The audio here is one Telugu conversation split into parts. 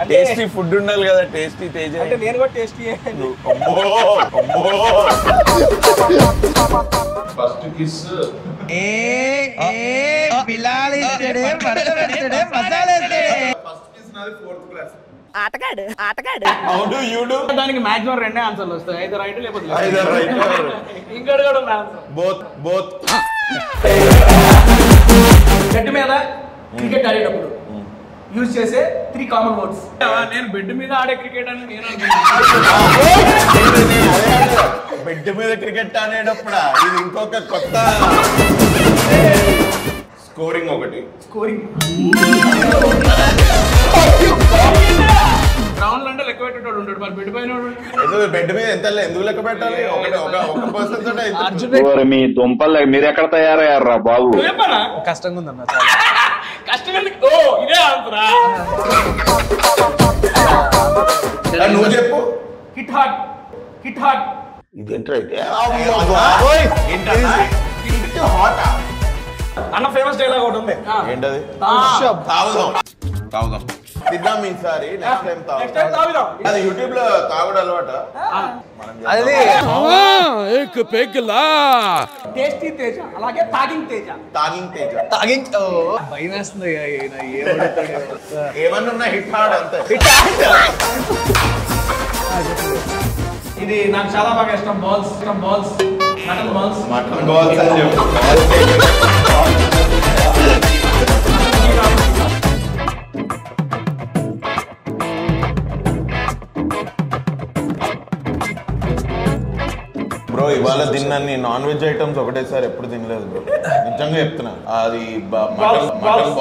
టేస్టీ ఫుడ్ ఉండాలి కదా, టేస్టీ తేజ అంటే నేను కూడా టేస్టీ. ఫస్ట్ కిస్ ఆటగాడు అవును యూడు దానికి మాక్సిమం 2 ఆన్సర్లు వస్తాయి, అయితే రైట్ లేకపోతే ఇంకోటి కూడా ఉంది ఆన్సర్. బోత్ బెడ్ మీద క్రికెట్ ఆడేటప్పుడు యూజ్ చేసే 3 కామన్ వర్డ్స్. నేను బెడ్ మీద ఆడే క్రికెట్ అని నేను బెడ్ మీద క్రికెట్ ఆడేటప్పుడా? ఇది ఇంకొక కొత్త స్కోరింగ్. ఒకటి స్కోరింగ్ గ్రౌండ్ అంటే లెక్క పెట్టేటోడు ఉంటాడు, మరి బెడ్ పైన బెడ్ మీద ఎంత ఎందుకు లెక్క పెట్టాలి? ఒక పర్సన్ తోటే మీ దుంపలు మీరు ఎక్కడ తయారయ్యారా బాబు? కష్టంగా ఉందన్న, కష్టం ఎందుకు? ఓ ఇదే ఆన్సరా? నువ్వు చెప్పు. హిట్ హార్ట్ ఇదేంట్రా అయితే అన్న ఫేమస్ డైలాగ్ ఒకటి ఉంది. ఏంటది? తాగుదాం తిద్దాం ఈసారి, నెక్స్ట్ టైం తాగుదాం. అది యూట్యూబ్ లో తాగుడు అలవాట. టేస్టీ తేజ, అలాగే తాగింగ్ తేజ. భయం వేస్తుంది. ఏమన్నా ఉన్నా హిట్ హార్డ్ అంతే. ఇది నాకు చాలా బాగా ఇష్టం. బాల్స్ మటన్ బాల్స్ అని చెప్పు. బ్రో ఇవాళ తిన్నాన్ని నాన్ వెజ్ ఐటమ్స్ ఒకటేసారి ఎప్పుడు తినలేదు బ్రో, నిజంగా చెప్తున్నా. అది మటన్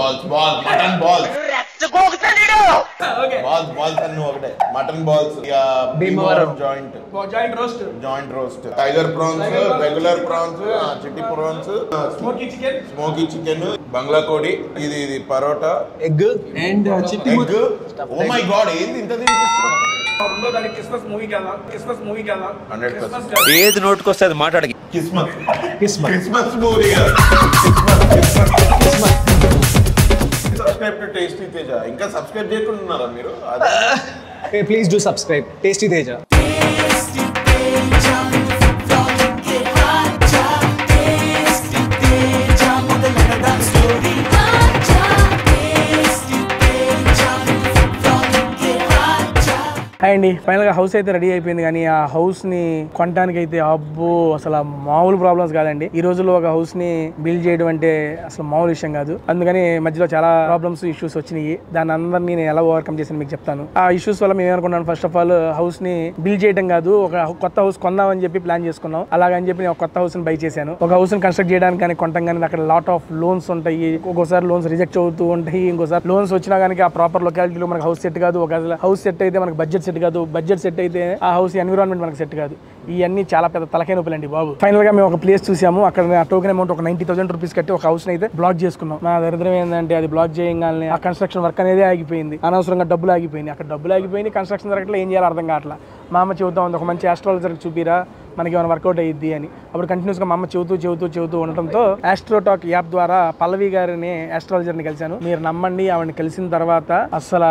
బాల్స్ అన్ని ఒకటే. Mutton balls, Bhimavaram joint roast, tiger prawns, regular prawns, చిట్టి ప్రాన్స్, స్మోకీ చికెన్, బంగ్లా కోడి, ఇది parotta, egg. Oh my God, ఏంది ఇంత తినిపిస్తున్నా? ఏది నోటుకొస్తే అది మాట్లాడకి. Christmas movie. Subscribe to tasty Teja. ఇంకా సబ్స్క్రైబ్ చేయకుండా ఉన్నారా మీరు? Please do subscribe tasty Teja. Hi అండి, ఫైనల్ గా హౌస్ అయితే రెడీ అయిపోయింది. కానీ ఆ హౌస్ ని కొనడానికి అయితే అబ్బో అసలు మామూలు ప్రాబ్లమ్స్ కాదండి. ఈ రోజుల్లో ఒక హౌస్ ని బిల్డ్ చేయడం అంటే అసలు మామూలు విషయం కాదు. అందుకని మధ్యలో చాలా ప్రాబ్లమ్స్ ఇష్యూస్ వచ్చినాయి. దాని అందరినీ నేను ఎలా ఓవర్కమ్ చేసి మీకు చెప్తాను. ఆ ఇష్యూస్ వల్ల మేము ఏమనుకున్నాను, ఫస్ట్ ఆఫ్ ఆల్ హౌస్ ని బిల్డ్ చేయడం కాదు, ఒక కొత్త హౌస్ కొందామని చెప్పి ప్లాన్ చేసుకున్నాం. అలాగని చెప్పి నేను ఒక కొత్త హౌస్ ని బై చేశాను. ఒక హౌస్ ని కన్స్ట్రక్ట్ చేయడానికి కానీ కొంటాం కానీ అక్కడ లాట్ ఆఫ్ లోన్స్ ఉంటాయి. ఒక్కోసారి లోన్స్ రిజెక్ట్ అవుతూ ఉంటాయి, ఇంకోసారి లోన్స్ వచ్చినా కానీ ఆ ప్రాపర్ లొకాలిటీలో మనకు హౌస్ సెట్ కాదు. ఒక హౌస్ సెట్ అయితే మనకు బడ్జెట్ సెట్ కాదు, బడ్జెట్ సెట్ అయితే ఆ హౌస్ ఎన్విరాన్మెంట్ మనకు సెట్ కాదు. ఇవన్నీ చాలా పెద్ద తలకాయ నొప్పులండి బాబు. ఫైనల్ గా మేము ఒక ప్లేస్ చూసాము. అక్కడ ఆ టోకెన్ అమౌంట్ ఒక 90,000 రూపీస్ కట్టి ఒక హౌస్ అయితే బ్లాక్ చేసుకున్నాం. మా దరిద్రం ఏంటంటే అది బ్లాక్ చేయగానే ఆ కన్స్ట్రక్షన్ వర్క్ అనేది ఆగిపోయింది. అనవసరంగా డబ్బులు ఆగిపోయింది. అక్కడ డబ్బులు ఆగిపోయింది, కన్స్ట్రక్షన్ జరగట్లే, ఏం చేయాలో అర్థం కావట్లా. మా అమ్మ చెబుతా ఉంది, ఒక మంచి ఆస్ట్రాలజర్ చూపిరా మనకి ఏమైనా వర్కౌట్ అయ్యిద్ది అని. అప్పుడు కంటిన్యూస్గా మా అమ్మ చెబుతూ ఉండటంతో ఆస్ట్రోటాక్ యాప్ ద్వారా పల్లవి గారిని ఆస్ట్రాలజర్ని కలిశాను. మీరు నమ్మండి, ఆవిడని కలిసిన తర్వాత అసలు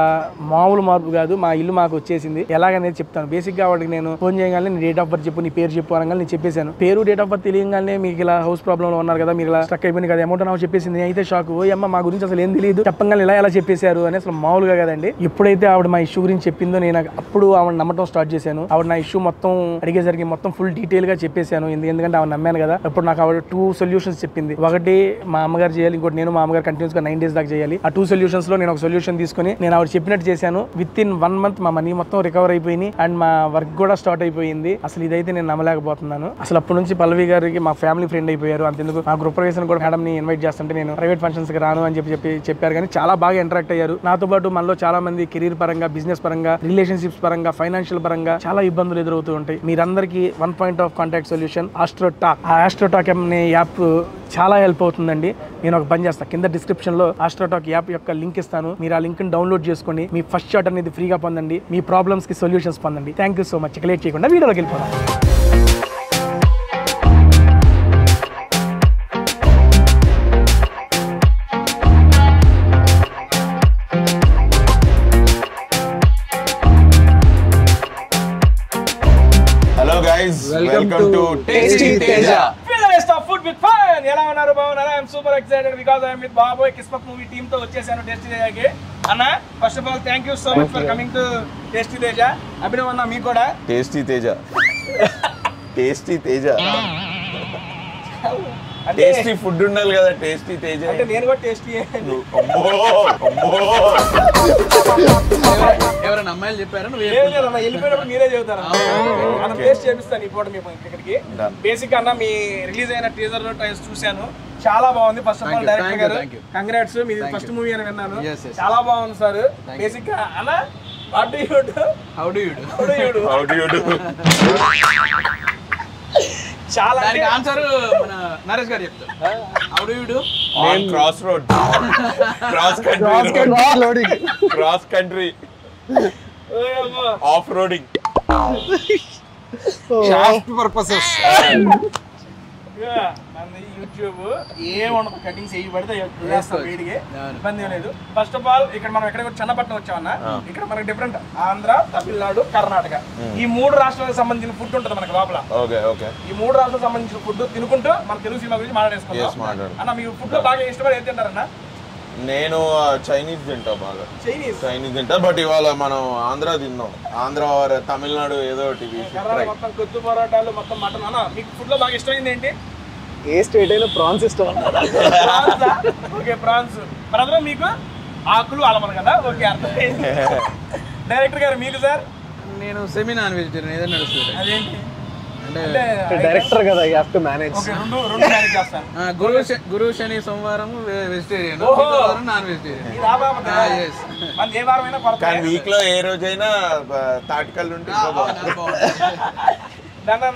మామూలు మార్పు కాదు, మా ఇల్లు మాకు వచ్చేసింది. ఎలాగనేది చెప్తాను. బేసిక్గా ఆవిడకి నేను ఫోన్ చేయగానే నీ డేట్ ఆఫ్ బర్త్ చెప్పు, నీ పేరు చెప్పు అనగా నేను చెప్పేశాను. పేరు డేట్ ఆఫ్ బర్త్ తెలియగానే మీకు ఇలా హౌస్ ప్రాబ్లంలో ఉన్నారు కదా, మీరు ఇలా స్ట్రక్ అయిపోయింది కదా, అమౌంట్ నాకు చెప్పేసింది. అయితే షాక్, ఓ అమ్మ మా గురించి అసలు ఏం తెలియదు, చెప్పగానే ఎలా చెప్పేశారు అని. అసలు మామూలుగా కదండి. ఎప్పుడైతే ఆవిడ మా ఇష్యూ గురించి చెప్పిందో నేను అప్పుడు ఆవిడ నమ్మటం స్టార్ట్ చేశాను. ఆవిడ నా ఇష్యూ మొత్తం అడిగేసరికి మొత్తం ఫుల్ డీటెయిల్ గా చెప్పేశాను. ఎందుకంటే ఆవిడ నమ్మాను కదా. ఇప్పుడు నాకు ఆవిడ 2 సొల్యూషన్స్ చెప్పింది. ఒకటి మా అమ్మగారు చేయాలి, ఇంకోటి నేను మా అమ్మగారు కంటిన్యూస్ గా 9 days దాకా చేయాలి. ఆ 2 సొల్యూషన్స్ లో నేను ఒక సొల్యూషన్ తీసుకుని నేను ఆవిడ చెప్పినట్టు చేశాను. విత్ ఇన్ 1 month మా మనీ మొత్తం రికవర్ అయిపోయింది అండ్ మా వర్క్ కూడా స్టార్ట్ అయిపోయింది. అసలు ఇదైతే నేను నమ్మలేకపోతున్నాను. అసలు అప్పటి నుంచి పల్లవి గారికి మా ఫ్యామిలీ ఫ్రెండ్ అయిపోయారు. అంతెందుకు మా గృహప్రవేశం కూడా మేడం ని ఇన్వైట్ చేస్తుంటే నేను ప్రైవేట్ ఫంక్షన్స్ కి రాను అని చెప్పారు. కానీ చాలా బాగా ఇంటరాక్ట్ అయ్యారు నాతో పాటు. మనలో చాలా మంది కెరీర్ పరంగా, బిజినెస్ పరంగా, రిలేషన్షిప్స్ పరంగా, ఫైనాన్షియల్ పరంగా చాలా ఇబ్బందులు ఎదురవుతూ ఉంటాయి. మీరందరికీ 1 point of contact solution AstroTalk. ఆ ఆస్ట్రోటాక్ అనే యాప్ చాలా హెల్ప్ అవుతుందండి. నేను ఒక పని చేస్తాను, కింద డిస్క్రిప్షన్ లో ఆస్ట్రోటాక్ యాప్ యొక్క లింక్ ఇస్తాను. మీరు ఆ లింక్ ని డౌన్లోడ్ చేసుకొని మీ ఫస్ట్ షాట్ అనేది ఫ్రీగా పొందండి. మీ ప్రాబ్లమ్స్ కి సొల్యూషన్స్ పొందండి. Thank you so much. Late చేయకుండా వీడియోలోకి వెళ్ళిపోదాం. guys, welcome to Tasty Teja. Feast of food with fun. ఎలా ఉన్నారు బాగున్నారా? I'm super excited because I'm with బాబోయ్ కిస్మత్ మూవీ టీమ్ తో వచ్చేసాను టేస్టీ తేజాకి. అన్న first of all thank you so much for coming to tasty Teja. Abhinav అన్న మీకు కూడా tasty Teja. Tasty Teja. Tasty food ఉండాలి కదా, టేస్టీ తేజ అంటే నేను కూడా టేస్టీ. ఎవరైనా అమ్మాయిలు చెప్పారా? వెళ్ళిపోయినప్పుడు మీరే చెబుతారా? మనం టేస్ట్ చేపిస్తాను ఈ పూట మేము ఇక్కడికి. బేసిక్ అన్న మీ రిలీజ్ అయిన టీజర్ ట్రైల్స్ చూశాను, చాలా బాగుంది. ఫస్ట్ ఆఫ్ ఆల్ డైరెక్టర్ గారు కంగ్రాట్స్, మీది ఫస్ట్ మూవీ అని విన్నాను, చాలా బాగుంది సార్. బేసిక్ గా అన్న what do you do, how do you do చాలా ఆన్సర్ మన నరేష్ గారు చెప్తారు. How do you do on cross road, cross country, off roading, shaft purposes. YouTube ఏముండదు, కటింగ్స్ ఏ పడితే వేడికి ఇబ్బంది ఏం లేదు. ఫస్ట్ ఆఫ్ ఆల్ ఇక్కడ మనం ఎక్కడ చెన్నపట్నం వచ్చామన్నా, ఇక్కడ మనకి డిఫరెంట్ ఆంధ్ర, తమిళనాడు, కర్ణాటక ఈ మూడు రాష్ట్రాలకు సంబంధించిన ఫుడ్ ఉంటుంది మనకి లోపల. ఈ మూడు రాష్ట్రాలకు సంబంధించిన ఫుడ్ తినుకుంటూ మన తెలుగు సినిమా గురించి మాట్లాడేసుకుంటాం అన్న. మీకు ఫుడ్ లో బాగా ఇష్టపడి ఏం తింటారన్నా? నేను చైనీస్ తింటా బాగా, చైనీస్ తింటా. బట్ ఇవాళ మనం ఆంధ్ర తిన్నాం, ఆంధ్ర తమిళనాడు ఏదో ఒకటి మొత్తం కొత్తు పరోటాలు, మొత్తం మటన్. అన్న మీకు ఫుడ్ లో బాగా ఇష్టమైంది ఏంటి? ఏ స్టేట్ అయినా ప్రాన్స్ ఇష్టం. Okay prawns. బ్రదర్ మీకు ఆకులు అలమలు కదా, ఓకే అర్థమైంది. డైరెక్టర్ గారు మీకు సార్? నేను సెమీ నాన్ వెజిటేరియన్, ఏదైనా నడుస్తుంది. అదేంటి అంటే డైరెక్టర్ కదా, you have to manage. Okay రెండు మేనేజ్ చేస్తాను. గురు శని సోమవారం వెజిటేరియన్, నాన్ వెజిటేరియన్. ఏ వారమైనా కానీ వీక్ లో ఏ రోజైనా తాటికల్ ఉంటే దాన్ని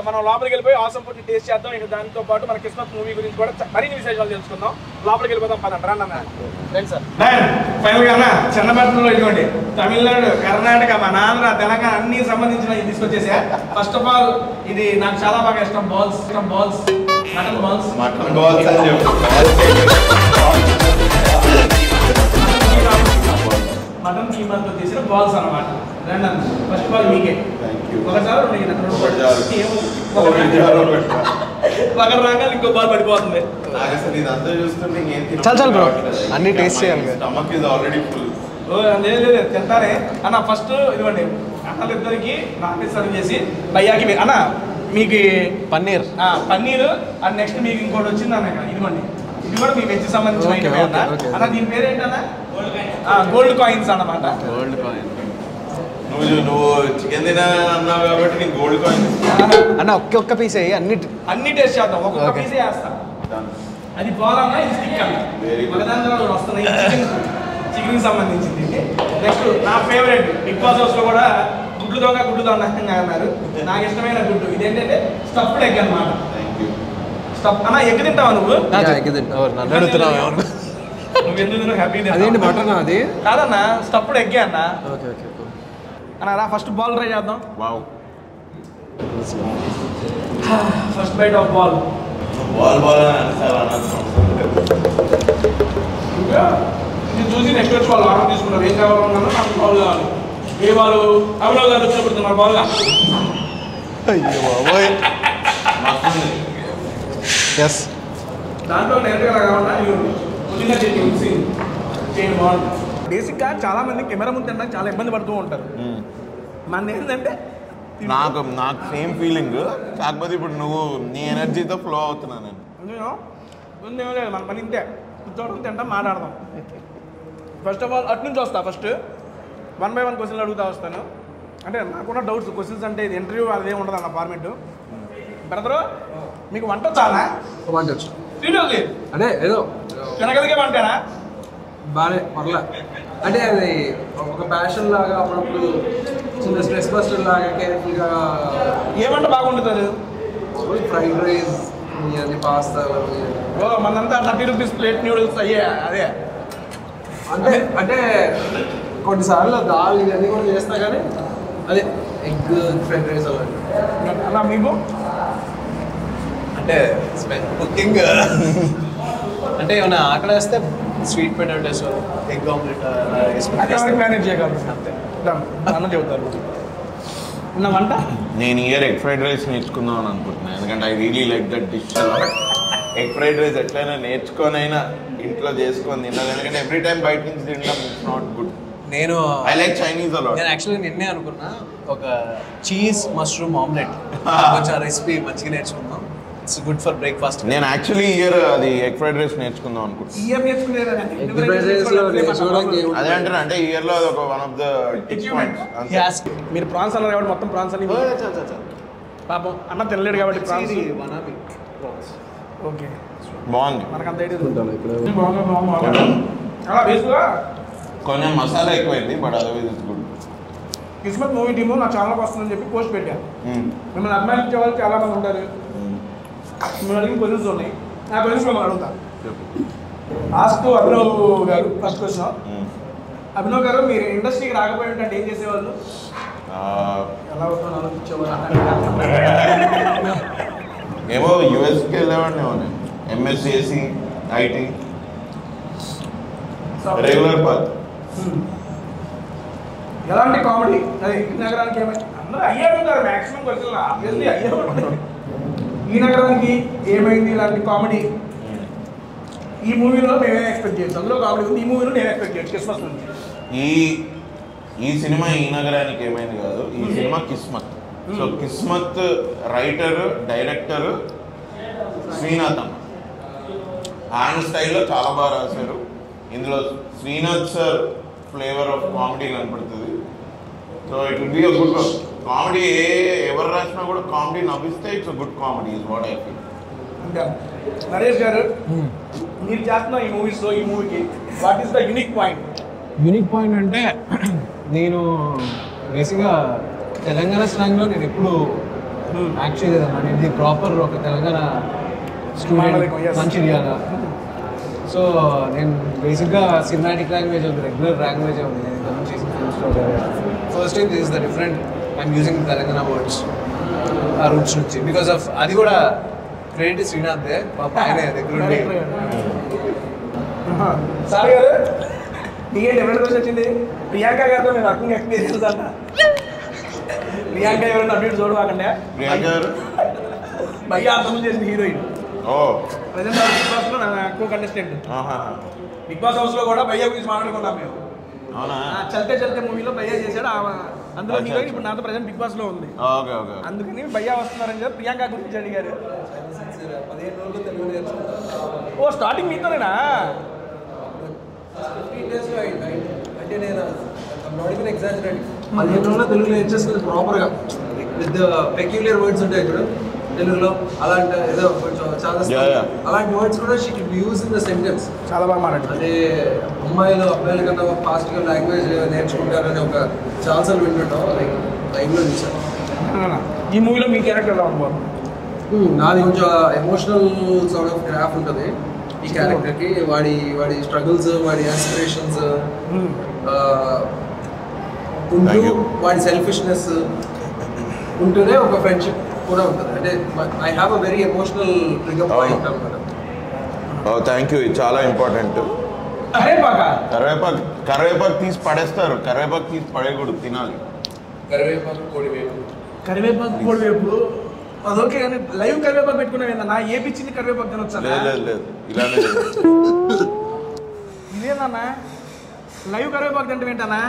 మనం లోపలికి వెళ్ళిపోయి ఆసం ఫుడ్ టేస్ట్ చేద్దాం. ఇంకా దాంతో పాటు మన కిస్మత్ మూవీ గురించి కూడా మరిన్ని విశేషాలు తెలుసుకుందాం. లోపలికి వెళ్ళిపోదాం పదండి. రండి అన్న. ఫైనల్ గా అన్న చిన్నపట్నంలో ఇదిగోండి తమిళనాడు, కర్ణాటక, మన ఆంధ్ర, తెలంగాణ అన్ని సంబంధించిన ఇది తీసుకొచ్చేసా. ఫస్ట్ ఆఫ్ ఆల్ ఇది నాకు చాలా బాగా ఇష్టం, బాల్స్, మటన్ బాల్స్ అని చెప్పి మటన్ కీమాతో చేసిన బాల్స్ అన్నమాట. రండి అన్న. ఫస్ట్ ఆఫ్ ఆల్ మీకే ఒకసారి ఒకరు రాగాలి ఇంకో బాల్ పడిపోతుంది. చాలు బ్రో, అన్ని టేస్ట్ చేయాలి. లేదు తింటారే అన్న. ఫస్ట్ ఇదిగోండి అన్నలిద్దరికి నాన్ వెజ్ సర్వ్ చేసి భయ్యాకి అన్న మీకు పన్నీర్ అండ్ నెక్స్ట్ మీకు ఇంకోటి వచ్చింది అన్న. ఇదిగోండి ఇది కూడా మీ వెజ్ సంబంధించిన ఐటమ్ అన్న. దీని పేరు ఏంటన్నా? గోల్డ్ కాయిన్స్ అన్నమాట. Gold coin. నువ్వు చికెన్ తినా అన్నావు కాబట్టి నేను గోల్డ్ కాయిన్స్ అన్న ఒక్క పీస్ అయ్యి అన్ని టేస్ట్ చేద్దాం. ఒక్కొక్క పీసే వేస్తాం. అది బాలన్నా, ఇది స్టిక్ అన్న. మగదాంధ్రాలు వస్తున్నాయి చికెన్ సంబంధించింది. నెక్స్ట్ నా ఫేవరెట్ బిగ్ బాస్ హౌస్ లో కూడా గుడ్లు దొంగ అన్నారు. నాకు ఇష్టమైన గుడ్డు ఇదేంటంటే స్టఫ్డ్ ఎగ్ అన్నమాట. స్టఫ్ అన్న. ఎగ్ తింటావా నువ్వు? నువ్వు ఎందుకు హ్యాపీ? అదేంటి మటన్? అది కాదన్నా, స్టఫ్డ్ ఎగ్ అన్న. అన్న రా ఫస్ట్ బాల్ ట్రై చేద్దాం. First bite of ball. ఇది చూసి నెక్స్ట్ వచ్చి వాళ్ళు ఆర్డర్ తీసుకున్నారు. ఏం కావాలన్నా నాకు బాల్ కావాలి. ఏ వాళ్ళు అభినవ్ గారు వచ్చినప్పుడు బాల్ కావాలి. దాంట్లో నేరుగా కావాలన్నా పుదీనా చట్నీ మిక్సీ చేయండి, బాగుంటుంది. బేసిక్గా చాలా మంది కెమెరా ముందు తినడానికి చాలా ఇబ్బంది పడుతూ ఉంటారు. మన ఏంటంటే నాకు సేమ్ ఫీలింగ్, కాకపోతే ఇప్పుడు నువ్వు నీ ఎనర్జీతో ఫ్లో అవుతున్నా నేను. ముందేమో లేదు, మన పని ఇంతే. కూర్చోవడం తింటాం, మాట్లాడదాం. ఫస్ట్ ఆఫ్ ఆల్ అటు నుంచి వస్తా. ఫస్ట్ 1 by 1 క్వశ్చన్లు అడుగుతా వస్తాను. అంటే నాకున్న డౌట్స్ క్వశ్చన్స్ అంటే ఇది ఇంటర్వ్యూ అదే ఉండదు అన్న ఫార్మేట్. బ్రదరు మీకు వంట చాలా సీరియస్లీ అదే ఏదో తినగలిగే వంటేనా? బాగా పర్లే. అంటే అది ఒక ప్యాషన్ లాగా, అప్పుడప్పుడు చిన్న స్ట్రెస్ బస్టర్ లాగా కేర్ఫుల్గా. ఏమంటే బాగుంటుంది? ఫ్రైడ్ రైస్, అన్ని పాస్తా. మనంతా 30 రూపీస్ ప్లేట్ నూడిల్స్ అయ్యే అదే. అంటే కొన్నిసార్లు దాల్ ఇవన్నీ కూడా చేస్తా, కానీ అదే ఎగ్ ఫ్రైడ్ రైస్ అలా. అలా మీకు అంటే కుకింగ్ అంటే ఏమైనా ఆకలి వేస్తే sweet potatoes, egg omelette manage చేయగలరు. అంతే అన్న చెబుతారు. నా వంట నేను ఇయర్ ఎగ్ ఫ్రైడ్ రైస్ నేర్చుకుందాం అని అనుకుంటున్నాను, ఎందుకంటే I really like that dish. Egg fried rice ఎట్లయినా నేర్చుకొనైనా ఇంట్లో చేసుకొని తినాలి, ఎందుకంటే ఎవ్రీ టైం బయట నుంచి తినడం it's not good. I like Chinese a lot. నేను యాక్చువల్లీ నిన్నే అనుకున్నా ఒక చీజ్ మష్రూమ్ ఆమ్లెట్ కొంచెం రెసిపీ మంచిగా నేర్చుకుందాం. It's good for breakfast. నేను యాక్చువల్లీ ఇయర్ అది ఎగ్ ఫ్రైడ్ రైస్ నేర్చుకుందాం అనుకుంటున్నాను. అదే అంటారు, అంటే ఇయర్ లో ఒక వన్ ఆఫ్ ద మీరు ప్రాన్స్ అన్నారు కాబట్టి మొత్తం ప్రాన్స్ అని పాపం అన్న తినలేడు కాబట్టి ప్రాన్స్. ఓకే బాగుంది, మనకంత కొంచెం మసాలా ఎక్కువైంది, but otherwise it's good. Kismat movie team నా ఛానల్కి వస్తుందని చెప్పి పోస్ట్ పెట్టాను. మిమ్మల్ని అభిమానించే వాళ్ళు చాలా మంది ఉంటారు, మిమ్మల్ని అడిగిన క్వశ్చన్స్ ఉన్నాయి, ఆ క్వశ్చన్స్ మిమ్మల్ని అడుగుతా. లాస్ట్ అభినవ్ గారు ఫస్ట్ క్వశ్చన్. అభినవ్ గారు మీరు ఇండస్ట్రీకి రాకపోయి ఉంటే ఏం చేసేవాళ్ళు? ఎలా అవుతుందో ఆలోచించేవాళ్ళు? ఏమో యూఎస్కి వెళ్ళేవాడిని, ఎంఎస్సిఎస్సి ఐటీ రెగ్యులర్ పాత్. ఎలాంటి కామెడీ అదే ఈ నగరానికి ఏమైంది? అందరూ అయ్యే ఉంటారు మ్యాక్సిమం క్వశ్చన్ ఆబ్వియస్లీ అయ్యే ఉంటారు. ఈ నగరానికి ఏమైంది ఇలాంటి కామెడీ ఈ మూవీలో మేమే ఎక్స్పెక్ట్ చేయొచ్చు. అందులో కామెడీ ఉంది, ఈ మూవీలో నేను ఎక్స్పెక్ట్ చేయొచ్చు క్రిస్మస్ నుంచి. ఈ సినిమా ఈ నగరానికి ఏమైంది కాదు, ఈ సినిమా Kismat. So Kismat writer director Srinath అన్న, ఆయన స్టైల్లో చాలా బాగా రాశారు. ఇందులో Srinath sir flavour of comedy కనపడుతుంది. So it will be a good comedy. ఎవరు రాసినా కూడా కామెడీ నవ్విస్తే it's a good comedy is what I feel. అంటే నరేష్ గారు మీరు చేస్తున్న ఈ మూవీస్లో ఈ మూవీకి what is the unique point? Unique point అంటే నేను బేసిక్గా తెలంగాణ స్లాంగ్లో నేను ఎప్పుడు యాక్ట్ చేయలేదన్నా. నేను ప్రాపర్ ఒక తెలంగాణ స్టూడెంట్ మంచిర్యాల. సో నేను బేసిక్గా సినిమాటిక్ లాంగ్వేజ్ ఉంది, రెగ్యులర్ లాంగ్వేజ్ ఉంది. నేను ఇంతకుముందు చేసిన ఫిల్మ్స్లో first time this is the different I'm using Telangana words ఆ రూట్స్ నుంచి. బికాస్ ఆఫ్ అది కూడా క్రెడిట్ శ్రీనాథ్దే, పాప ఆయనే దగ్గర ఉండి. సార్ గారు మీకేంటి ఎవరి రోజు వచ్చింది? ప్రియాంక గారితో నేను అర్థం ఎక్స్పీరియన్స్ అన్న. ప్రియాంక ఎవరైనా అప్డేట్ చూడవాకండి. ప్రియాంక గారు భయ్యా అంతమంది చేసిన హీరోయిన్. ప్రజెంట్ బిగ్ బాస్ లో కో కంటెస్టెంట్. బిగ్ బాస్ హౌస్ లో కూడా భయ్యా గురించి మాట్లాడుకున్నాం మేము. చల్తే చల్తే మూవీలో భయ్యా చేశాడు, అందులో హీరోయిన్ ఇప్పుడు నాతో ప్రజెంట్ బిగ్ బాస్ లో ఉంది. అందుకని భయ్యా వస్తున్నారని చెప్పి ప్రియాంక గురించి అడిగారు. 15 రోజులు తెలుగు నేర్చుకుంటాను. ఓ స్టార్టింగ్ మీతోనేనా? 15 days అంటే నేను నాట్ ఈవెన్ ఎగ్జాజరేటింగ్. 15 రోజుల్లో తెలుగు నేర్చేసుకుని ప్రాపర్గా విత్ పెక్యులర్ వర్డ్స్ ఉంటాయి ఇప్పుడు తెలుగులో. అలాంటి ఏదో కొంచెం చాలా అలాంటి వర్డ్స్ కూడా she can use in the sentence. చాలా బాగా మాట్లాడు. అంటే అమ్మాయిలు అబ్బాయిల కన్నా ఫాస్ట్గా లాంగ్వేజ్ నేర్చుకుంటారని ఒక చాలాసార్లు వింటుంటాం, లైక్ లైవ్లో చూసాను. ఈ మూవీలో మీ క్యారెక్టర్ ఎలా ఉంటుంది? నాది కొంచెం ఎమోషనల్ సార్ట్ ఆఫ్ గ్రాఫ్ ఉంటుంది ఈ క్యారెక్టర్కి. వాడి స్ట్రగుల్స్, వాడి ఆస్పిరేషన్స్ ఉంటూ వాడి సెల్ఫిష్నెస్ ఉంటూనే ఒక ఫ్రెండ్షిప్ కూడా ఉంటుంది. అంటే I have a very emotional trigger point అనమాట. థ్యాంక్ యూ, ఇది చాలా ఇంపార్టెంట్. కరివేపాకు తీసి పడేస్తారు, కరివేపాకు తీసి పడేయకూడదు, తినాలి. కరివేపాకు కోడివేపు అదొకే కానీ లైవ్ కరివేపాకు పెట్టుకున్నావు ఏందన్నా? ఏ పిచ్చింది కరివేపాకు తినొచ్చా? లేదు ఇలానే ఇదేనన్నా లైవ్ కరివేపాకు తింటే ఏంటన్నా?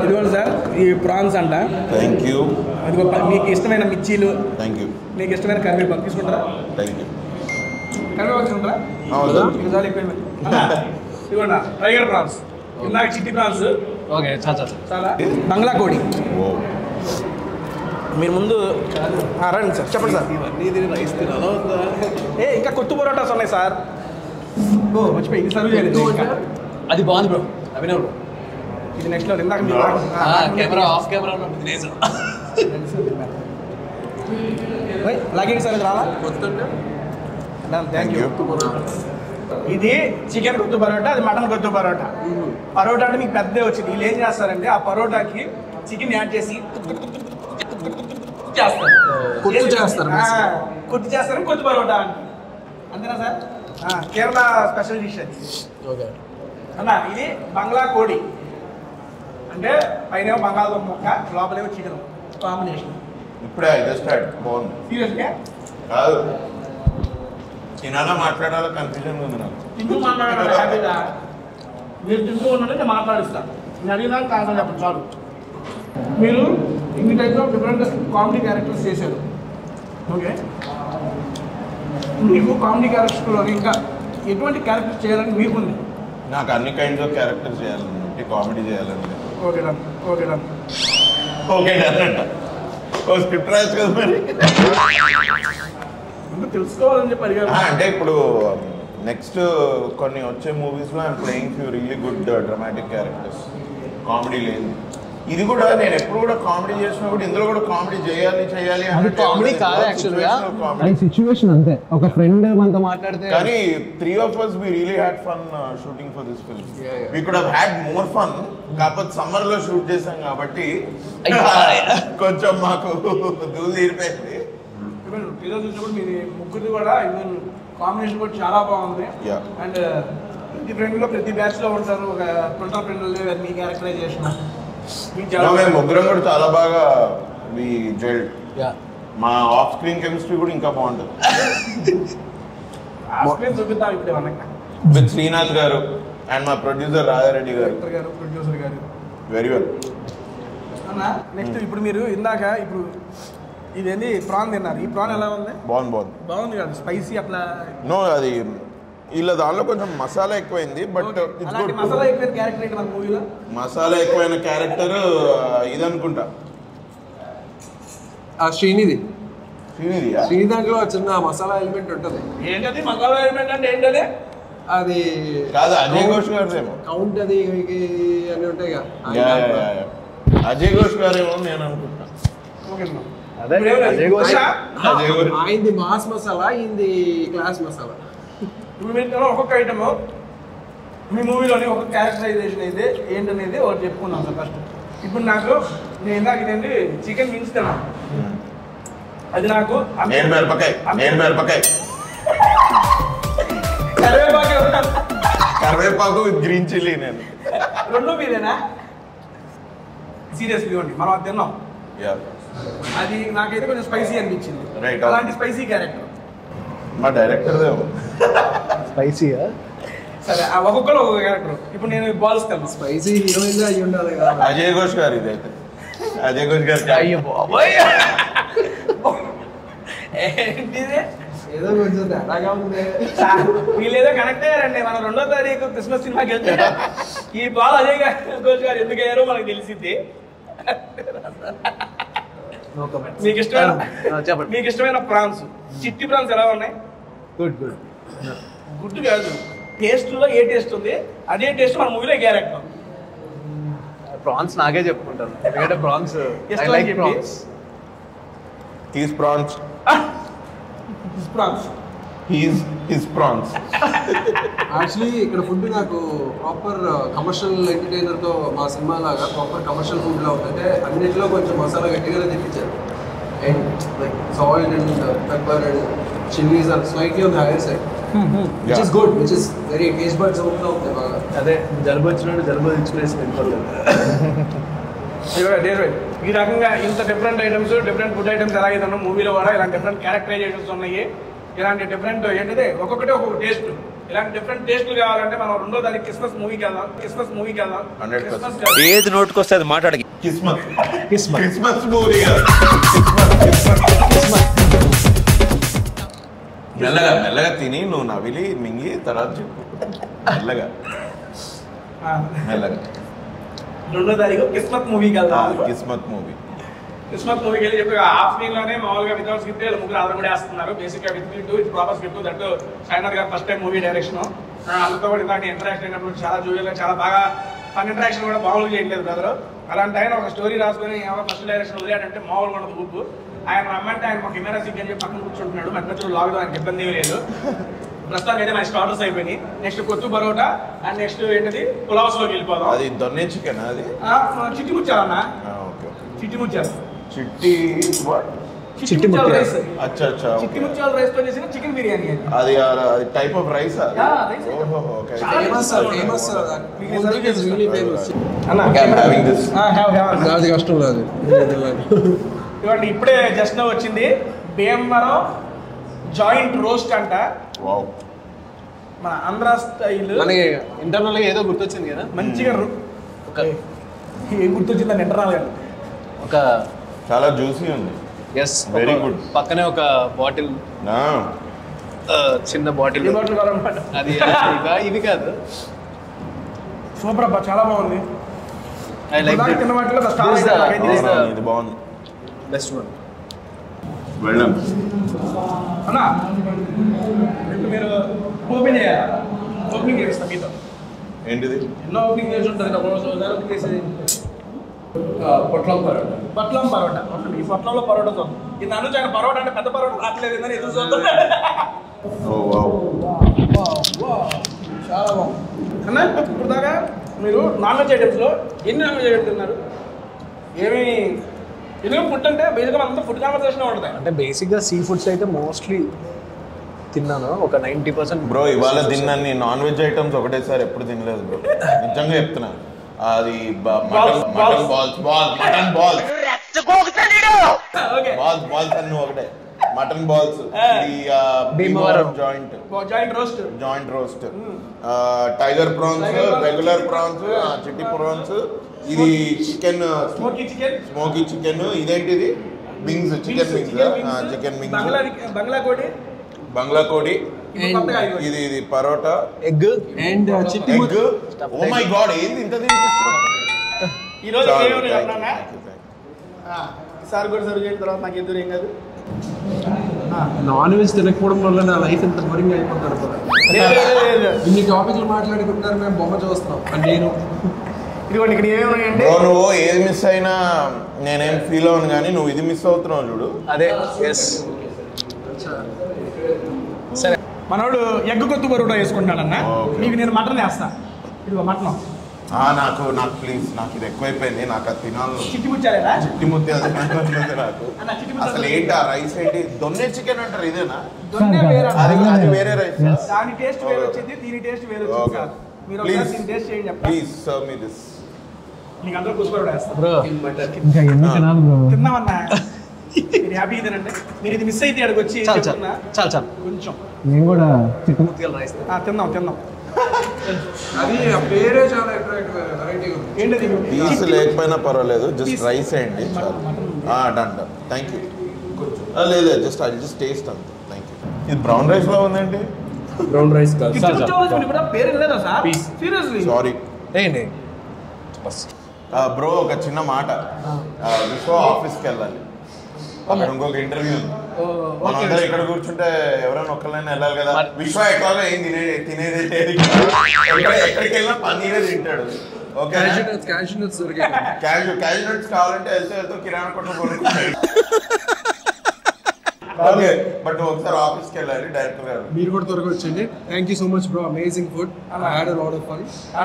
ఇదిగోండి సార్, ఈ ప్రాన్స్ అంట. Thank you. అదిగో మీకు ఇష్టమైన మిర్చీలు, థ్యాంక్ యూ. మీకు ఇష్టమైన కరివేపాకు తీసుకుంటారా? Thank you. కరివేపాకు తీసుకుంటారా? ఇదిగోండి టైగర్ ప్రాన్స్, ఇందాక చిట్టి ప్రాన్స్. ఓకే చాలా బంగ్లా కోడి. మీరు ముందు రండి సార్, చెప్పండి సార్. రైస్ తినాలా? ఇంకా కొత్త పొరోటాస్ ఉన్నాయి సార్. మర్చిపోయి ఇది సర్వ్ చేయలేదు. అది బాగుంది బ్రో, అభినవ్ బ్రో. ఇది నెక్స్ట్ లెవెల్. ఇందాక కెమెరా ఆఫ్ కెమెరా ఉన్నప్పుడు తినేసాం. లాగింగ్ సార్, ఇది రాలా? Thank you. ఇది చికెన్ కొత్తు పరోటా, అది మటన్ కొత్తు పరోటా. పరోటా అంటే మీకు పెద్ద వచ్చింది. వీళ్ళు ఏం చేస్తారంటే ఆ పరోటాకి చికెన్ యాడ్ చేసి కొత్తు చేస్తారు కొత్తు పరోటా అంటే అంతేనా సార్? కేరళ స్పెషల్ డిష్ అది. ఓకే అన్న ఇది బంగ్లా కోడి అంటే పైన బంగాళదుంప ముక్క లోపలేమో చికెన్ కాంబినేషన్. ఇప్పుడే జస్ట్ బాగుంది. సీరియస్గా కాదు తినాలా మాట్లాడాలా కన్ఫ్యూజన్ ఉంది నాకు. తింటూ మాట్లాడాలి హ్యాపీగా. మీరు తింటూ ఉన్నది నేను మాట్లాడిస్తాను. నేను అడిగినాక కారణం చెప్పండి చాలు. మీరు ఇన్ని టైప్లో డిఫరెంట్ కామెడీ క్యారెక్టర్స్ చేశారు. ఓకే, మీకు కామెడీ క్యారెక్టర్స్లో ఇంకా ఎటువంటి క్యారెక్టర్స్ చేయాలని మీకుంది? నాకు అన్ని కైండ్స్ ఆఫ్ క్యారెక్టర్స్ చేయాలని, కామెడీ చేయాలని. Okay done, okay done, okay done అంట. ఓ స్క్రిప్ట్ రాయచ్చు కదా మరి. ఇంకా తెలుసుకోవాలని చెప్పి అడిగారు. అంటే ఇప్పుడు నెక్స్ట్ కొన్ని వచ్చే మూవీస్లో I'm playing few really good dramatic characters. Comedy లేదు. ఇది కూడా నేను ఎప్పుడు కూడా కామెడీ చేసినప్పుడు ఇందులో కూడా కామెడీ చేయాలి అది కామెడీ కాదు యాక్చువల్గా, అది సిచ్యువేషన్ అంతే. ఒక ఫ్రెండ్ మనతో మాట్లాడితే. కానీ 3 of us we really had fun shooting for this film. We could have had more fun. కాకపోతే సమ్మర్ లో షూట్ చేసాం కాబట్టి కొంచెం మాకు దూలు తీరిపోయింది. ఈరోజు చూసినప్పుడు మీరు ముగ్గురు కూడా కాంబినేషన్ కూడా చాలా బాగుంది. అండ్ ప్రతి ఫ్రెండ్ లో ప్రతి బ్యాచ్ లో ఉంటారు. ఒక 12 ఫ్రెండ్ మీ క్యారెక్టరైజేషన్ మేము ముగ్గురం కూడా చాలా బాగా మా ఆఫ్ స్క్రీన్ కెమిస్ట్రీ కూడా ఇంకా బాగుంటుంది. చూపిద్దాం ఇప్పుడు మనకి విత్ శ్రీనాథ్ గారు అండ్ మా ప్రొడ్యూసర్ రాజారెడ్డి గారు, ప్రొడ్యూసర్ గారు వెరీ వెల్ అన్న. నెక్స్ట్ ఇప్పుడు మీరు ఇందాక ఇప్పుడు ఇదేంటి ప్రాన్ తిన్నారు. ఈ ప్రాన్ ఎలా ఉంది? బాగుంది కదా, స్పైసీ అట్లా. నో అది ఇలా దానిలో కొంచెం మసాలా ఎక్కువైంది. బట్ మసాలా ఎక్కువైన క్యారెక్టర్ ఏంటి మన మూవీలో? మసాలా ఎక్కువైన క్యారెక్టర్ ఇది అనుకుంటా శ్రీనిధి దాంట్లో చిన్న మసాలా ఎలిమెంట్ ఉంటుంది. ఏంటది మసాలా ఎలిమెంట్ అంటే? ఏంటది? అది కాదు అజయ్ ఘోష్ గారిదేమో. కౌంట్ అది అని ఉంటాయి కదా, అజయ్ ఘోష్ గారేమో నేను అనుకుంటా. ఆయనది మాస్ మసాలా, ఈయనది క్లాస్ మసాలా. ఇప్పుడు మీరు ఒక్కొక్క ఐటమ్ మీ మూవీలోని ఒక్కొక్క క్యారెక్టరైజేషన్ అయితే ఏంటనేది ఒకటి చెప్పుకున్నాం సార్ ఫస్ట్. ఇప్పుడు నాకు నేను ఇందాక ఇదేంటి చికెన్ వింగ్స్ తిన్నాను. అది నాకు కరివేపాకు విత్ గ్రీన్ చిల్లీ. నేను రెండు మీరేనా? సీరియస్లీ ఇవ్వండి, మనం అది తిన్నాం. అది నాకైతే కొంచెం స్పైసీ అనిపించింది. అలాంటి స్పైసీ క్యారెక్టర్ మా డైరెక్టర్ స్పైసీయా? సరే ఒక్కొక్కరు ఒక్కొక్క క్యారెక్టర్. ఇప్పుడు నేను బాల్స్ తిన్నాను. స్పైసీ హీరోయిన్ అయ్యి ఉండాలి కదా. అజయ్ ఘోష్ గారు ఇదైతే అజయ్ ఘోష్ గారు. అయ్యో బాబోయ్, ఏంటిది? ఏదో కొంచెం తేడాగా ఉంది. వీళ్ళేదో కనెక్ట్ అయ్యారండి. మనం 2వ తారీఖు క్రిస్మస్ సినిమాకి వెళ్తే ఈ బాల్ అజయ్ ఘోష్ గారు ఎందుకు అయ్యారో మనకు తెలిసింది. మీకు ఇష్టమైన ప్రాన్స్, చిట్టి ప్రాన్స్ ఎలా ఉన్నాయి? గుడ్ కాదు, టేస్ట్ లో ఏ టేస్ట్ ఉంది అదే టేస్ట్ మన మూవీలో క్యారెక్టర్. ప్రాన్స్ నాకే చెప్పుకుంటాను, ఎందుకంటే ప్రాన్స్ యాక్చువల్లీ ఇక్కడ ఫుడ్ నాకు ప్రాపర్ కమర్షియల్ ఎంటర్టైనర్ తో మా సినిమా లాగా ప్రాపర్ కమర్షియల్ ఫుడ్ లా ఉంది. అంటే అన్నింటిలో కొంచెం మసాలా గట్టిగానే తెప్పించారు. And like salt and pepper and chillies are slightly on the higher side, which is good, which is very taste buds open అవుతాయి బాగా. అదే జలుబు వచ్చినట్టు జలుబు తెచ్చుకునేసి వెళ్ళిపోతుంది. ఈ రకంగా ఇంత different items, different food items ఎలాగైతే ఉన్నాయో మూవీలో కూడా ఇలాంటి డిఫరెంట్ క్యారెక్టరైజేషన్స్ ఉన్నాయి. ఇలాంటి డిఫరెంట్ ఏంటంటే ఒక్కొక్కటి ఒక్కొక్క టేస్ట్. ఇలాంటి డిఫరెంట్ టేస్ట్లు కావాలంటే మనం 2వ తారీఖు క్రిస్మస్ మూవీకి వెళ్దాం. ఏది నోటుకు వస్తే అది మాట్లాడకి. క్రిస్మస్ మూవీ మెల్లగా తిని నువ్వు నవిలి మింగి తర్వాత చెప్పు. మెల్లగా 2వ తారీఖు క్రిస్మస్ మూవీకి వెళ్దాం. క్రిస్మస్ మూవీకి వెళ్ళి చెప్పి హాఫ్ స్క్రీన్ లోనే మామూలుగా వితౌట్ స్క్రిప్ట్ ముగ్గురు ఆధార్ కూడా వేస్తున్నారు. బేసిక్ గా with it proper script that Srinath గారు ఫస్ట్ టైం మూవీ డైరెక్షన్. అందుతో కూడా ఇందాక ఇంటరాక్షన్ అయినప్పుడు చాలా జూయల్గా చాలా బాగా ఫన్ ఇంటరాక్షన్ కూడా మామూలుగా చేయట్లేదు బ్రదర్. అలాంటి ఆయన ఒక స్టోరీ రాసుకొని ఫస్ట్ డైరెక్షన్ వదిలేడంటే మామూలుగా ఉండదు ఊపు. ఆయన రమ్మంటే ఆయన మా కెమెరా సిగ్ అని చెప్పి పక్కన కూర్చుంటున్నాడు. మధ్యలో లాగుదాం, ఆయనకి ఇబ్బంది లేదు. ప్రస్తుతానికి అయితే మన స్టార్టర్స్ అయిపోయినాయి. Next kothu parotta and next ఏంటది పులావ్స్ లోకి వెళ్ళిపోదాం. అది దొన్నే చికెన్, అది చిట్టి ముచ్చారన్నా. చిట్టి ముచ్చారు, చిట్టి ముత్యాల రైస్. అచ్చా అచ్చా, చిట్టి ముత్యాల రైస్ తో చేసిన చికెన్ బిర్యానీ అది టైప్ ఆఫ్ రైస్. అన్న అది కష్టం లేదు. ఇవ్వండి, ఇప్పుడే జస్ట్ వచ్చింది భీమవరం జాయింట్ రోస్ట్ అంట. మన ఆంధ్ర స్టైల్. మనకి ఇంటర్నల్ గా ఏదో గుర్తొచ్చింది కదా మంచిగా. ఏం గుర్తొచ్చిందని ఇంటర్నల్ గా ఒక చాలా జ్యూసీ ఉంది. Yes, very good. పక్కనే ఒక బాటిల్, చిన్న బాటిల్. అది ఇది కాదు. సూపర్ అబ్బా, చాలా బాగుంది. I like this. తిన్న వాటిలో ఇది బాగుంది. Best one. వెళ్ళాం అన్నా, ఇప్పుడు మీరు ఓపెన్ చేయాలి. ఓపెనింగ్ చేస్తాం మీతో. ఏంటిది? ఎన్నో ఓపెనింగ్ చేసి ఉంటుంది. పొట్లం పరోటా. పొట్లం పరోటా. ఈ పొట్లంలో పరోటా చూద్దాం. ఇది నన్ను చాలా పరోటా అంటే పెద్ద పరోటా రావట్లేదు అని ఎదురు చూద్దాం. చాలా బాగుంది అన్నా. ఇప్పుడు దాకా మీరు నాన్ వెజ్ ఐటమ్స్లో ఎన్ని నాన్ వెజ్ ఐటమ్స్ తిన్నారు? ఎందుకంటే ఫుడ్ అంటే బేసిక్గా అంతా ఫుడ్ కాన్వర్సేషన్ ఉంటుంది. అంటే బేసిక్గా సీ ఫుడ్స్ అయితే మోస్ట్లీ తిన్నాను ఒక 90%. బ్రో ఇవాళ తిన్నాను నాన్ వెజ్ ఐటమ్స్ ఒకటేసారి ఎప్పుడు తినలేదు బ్రో, నిజంగా చెప్తున్నా. అది మటన్ బాల్స్ అన్ని ఒకటే. Mutton balls, Bhimavaram joint roast, tiger prawns, regular prawns, చిట్టి ప్రాన్స్, ఇది చికెన్ స్మోకీ చికెన్, ఇదేంటిది వింగ్స్, చికెన్ వింగ్స్, బంగ్లా కోడి, ఇది పరోటా, ఎగ్ అండ్ చిట్టి ఎగ్. ఓ మై గాడ్, ఏంది ఇంత ఈసారి కూడా సర్వ్ చేయడం తర్వాత నాకు ఎదురు ఏం కాదు. నాన్ వెజ్ తినకపోవడం వల్ల నా లైఫ్ ఎంత బోరింగ్ అయిపోతారు. ఇన్ని టాపిక్లు మాట్లాడుకుంటారు, మేము బొమ్మ చూస్తున్నాం. నేను ఇదిగోండి ఇక్కడ ఏమేమి. నువ్వు ఏది మిస్ అయినా నేనేం ఫీల్ అవ్వను, కానీ నువ్వు ఇది మిస్ అవుతున్నావు చూడు. అదే. ఎస్, సరే. మనోడు ఎగ్ కొత్త పరోటా వేసుకుంటాడన్న. నీకు నేను మటన్ వేస్తా. ఇదిగో మటన్. నాకు ప్లీజ్, నాకు ఇది ఎక్కువైపోయింది, నాకు అది తినాలి. చిట్టి ముత్యాలేదా? చిట్టి ముత్యాలు నాకు అసలు ఏంటి ఆ రైస్ ఏంటి? దొన్నే చికెన్ అంటారు, ఇదేనా? అది వేరే రైస్. దాని టేస్ట్ వేరే వచ్చింది, దీని టేస్ట్ వేరే వచ్చింది. మీరు ఒకసారి టేస్ట్ చేయండి. Please serve me this. నీకు అందరూ కూర్చో వేస్తా బ్రో. ఇంకా ఎన్ని తినాలి బ్రో? తిన్నామన్నా, మీరు హ్యాపీ తినండి. మీరు ఇది మిస్ అయితే అక్కడికి వచ్చి చాలు కొంచెం నేను కూడా చిట్టి ముత్యాల రైస్ తిందాం. అది వేరే చాలా వెరైటీ ఉంది. ఏంటది? పీస్ లేకపోయినా పర్వాలేదు, జస్ట్ రైస్ వేయండి డన్. Thank you. లేదు, జస్ట్ టేస్ట్ అంతే. Thank you. ఇది బ్రౌన్ రైస్ లో ఉందండి. బ్రౌన్ రైస్ కాదు, పేరు లేదా సార్? Seriously sorry. ఏంటి బ్రో, ఒక చిన్న మాట. విశ్వ ఆఫీస్కి వెళ్ళాలి, అక్కడ ఇంకొక ఇంటర్వ్యూ ఉంది. మనందరం ఇక్కడ కూర్చుంటే ఎవరైనా ఒక్కరైనా వెళ్ళాలి కదా. విశ్వ ఎక్కడో ఏం తినేది ఎక్కడికి వెళ్ళినా పన్నీరే తింటాడు. ఓకే, క్యాషూ నట్స్ కావాలంటే వెళ్తే కిరాణా కొట్టు కొనుక్కుంటాడు. ఓకే, బట్ ఒకసారి ఆఫీస్కి వెళ్ళాలి డైరెక్టర్ గారు. మీరు కూడా త్వరగా వచ్చండి. Thank you so much bro, amazing food. I had a lot of fun.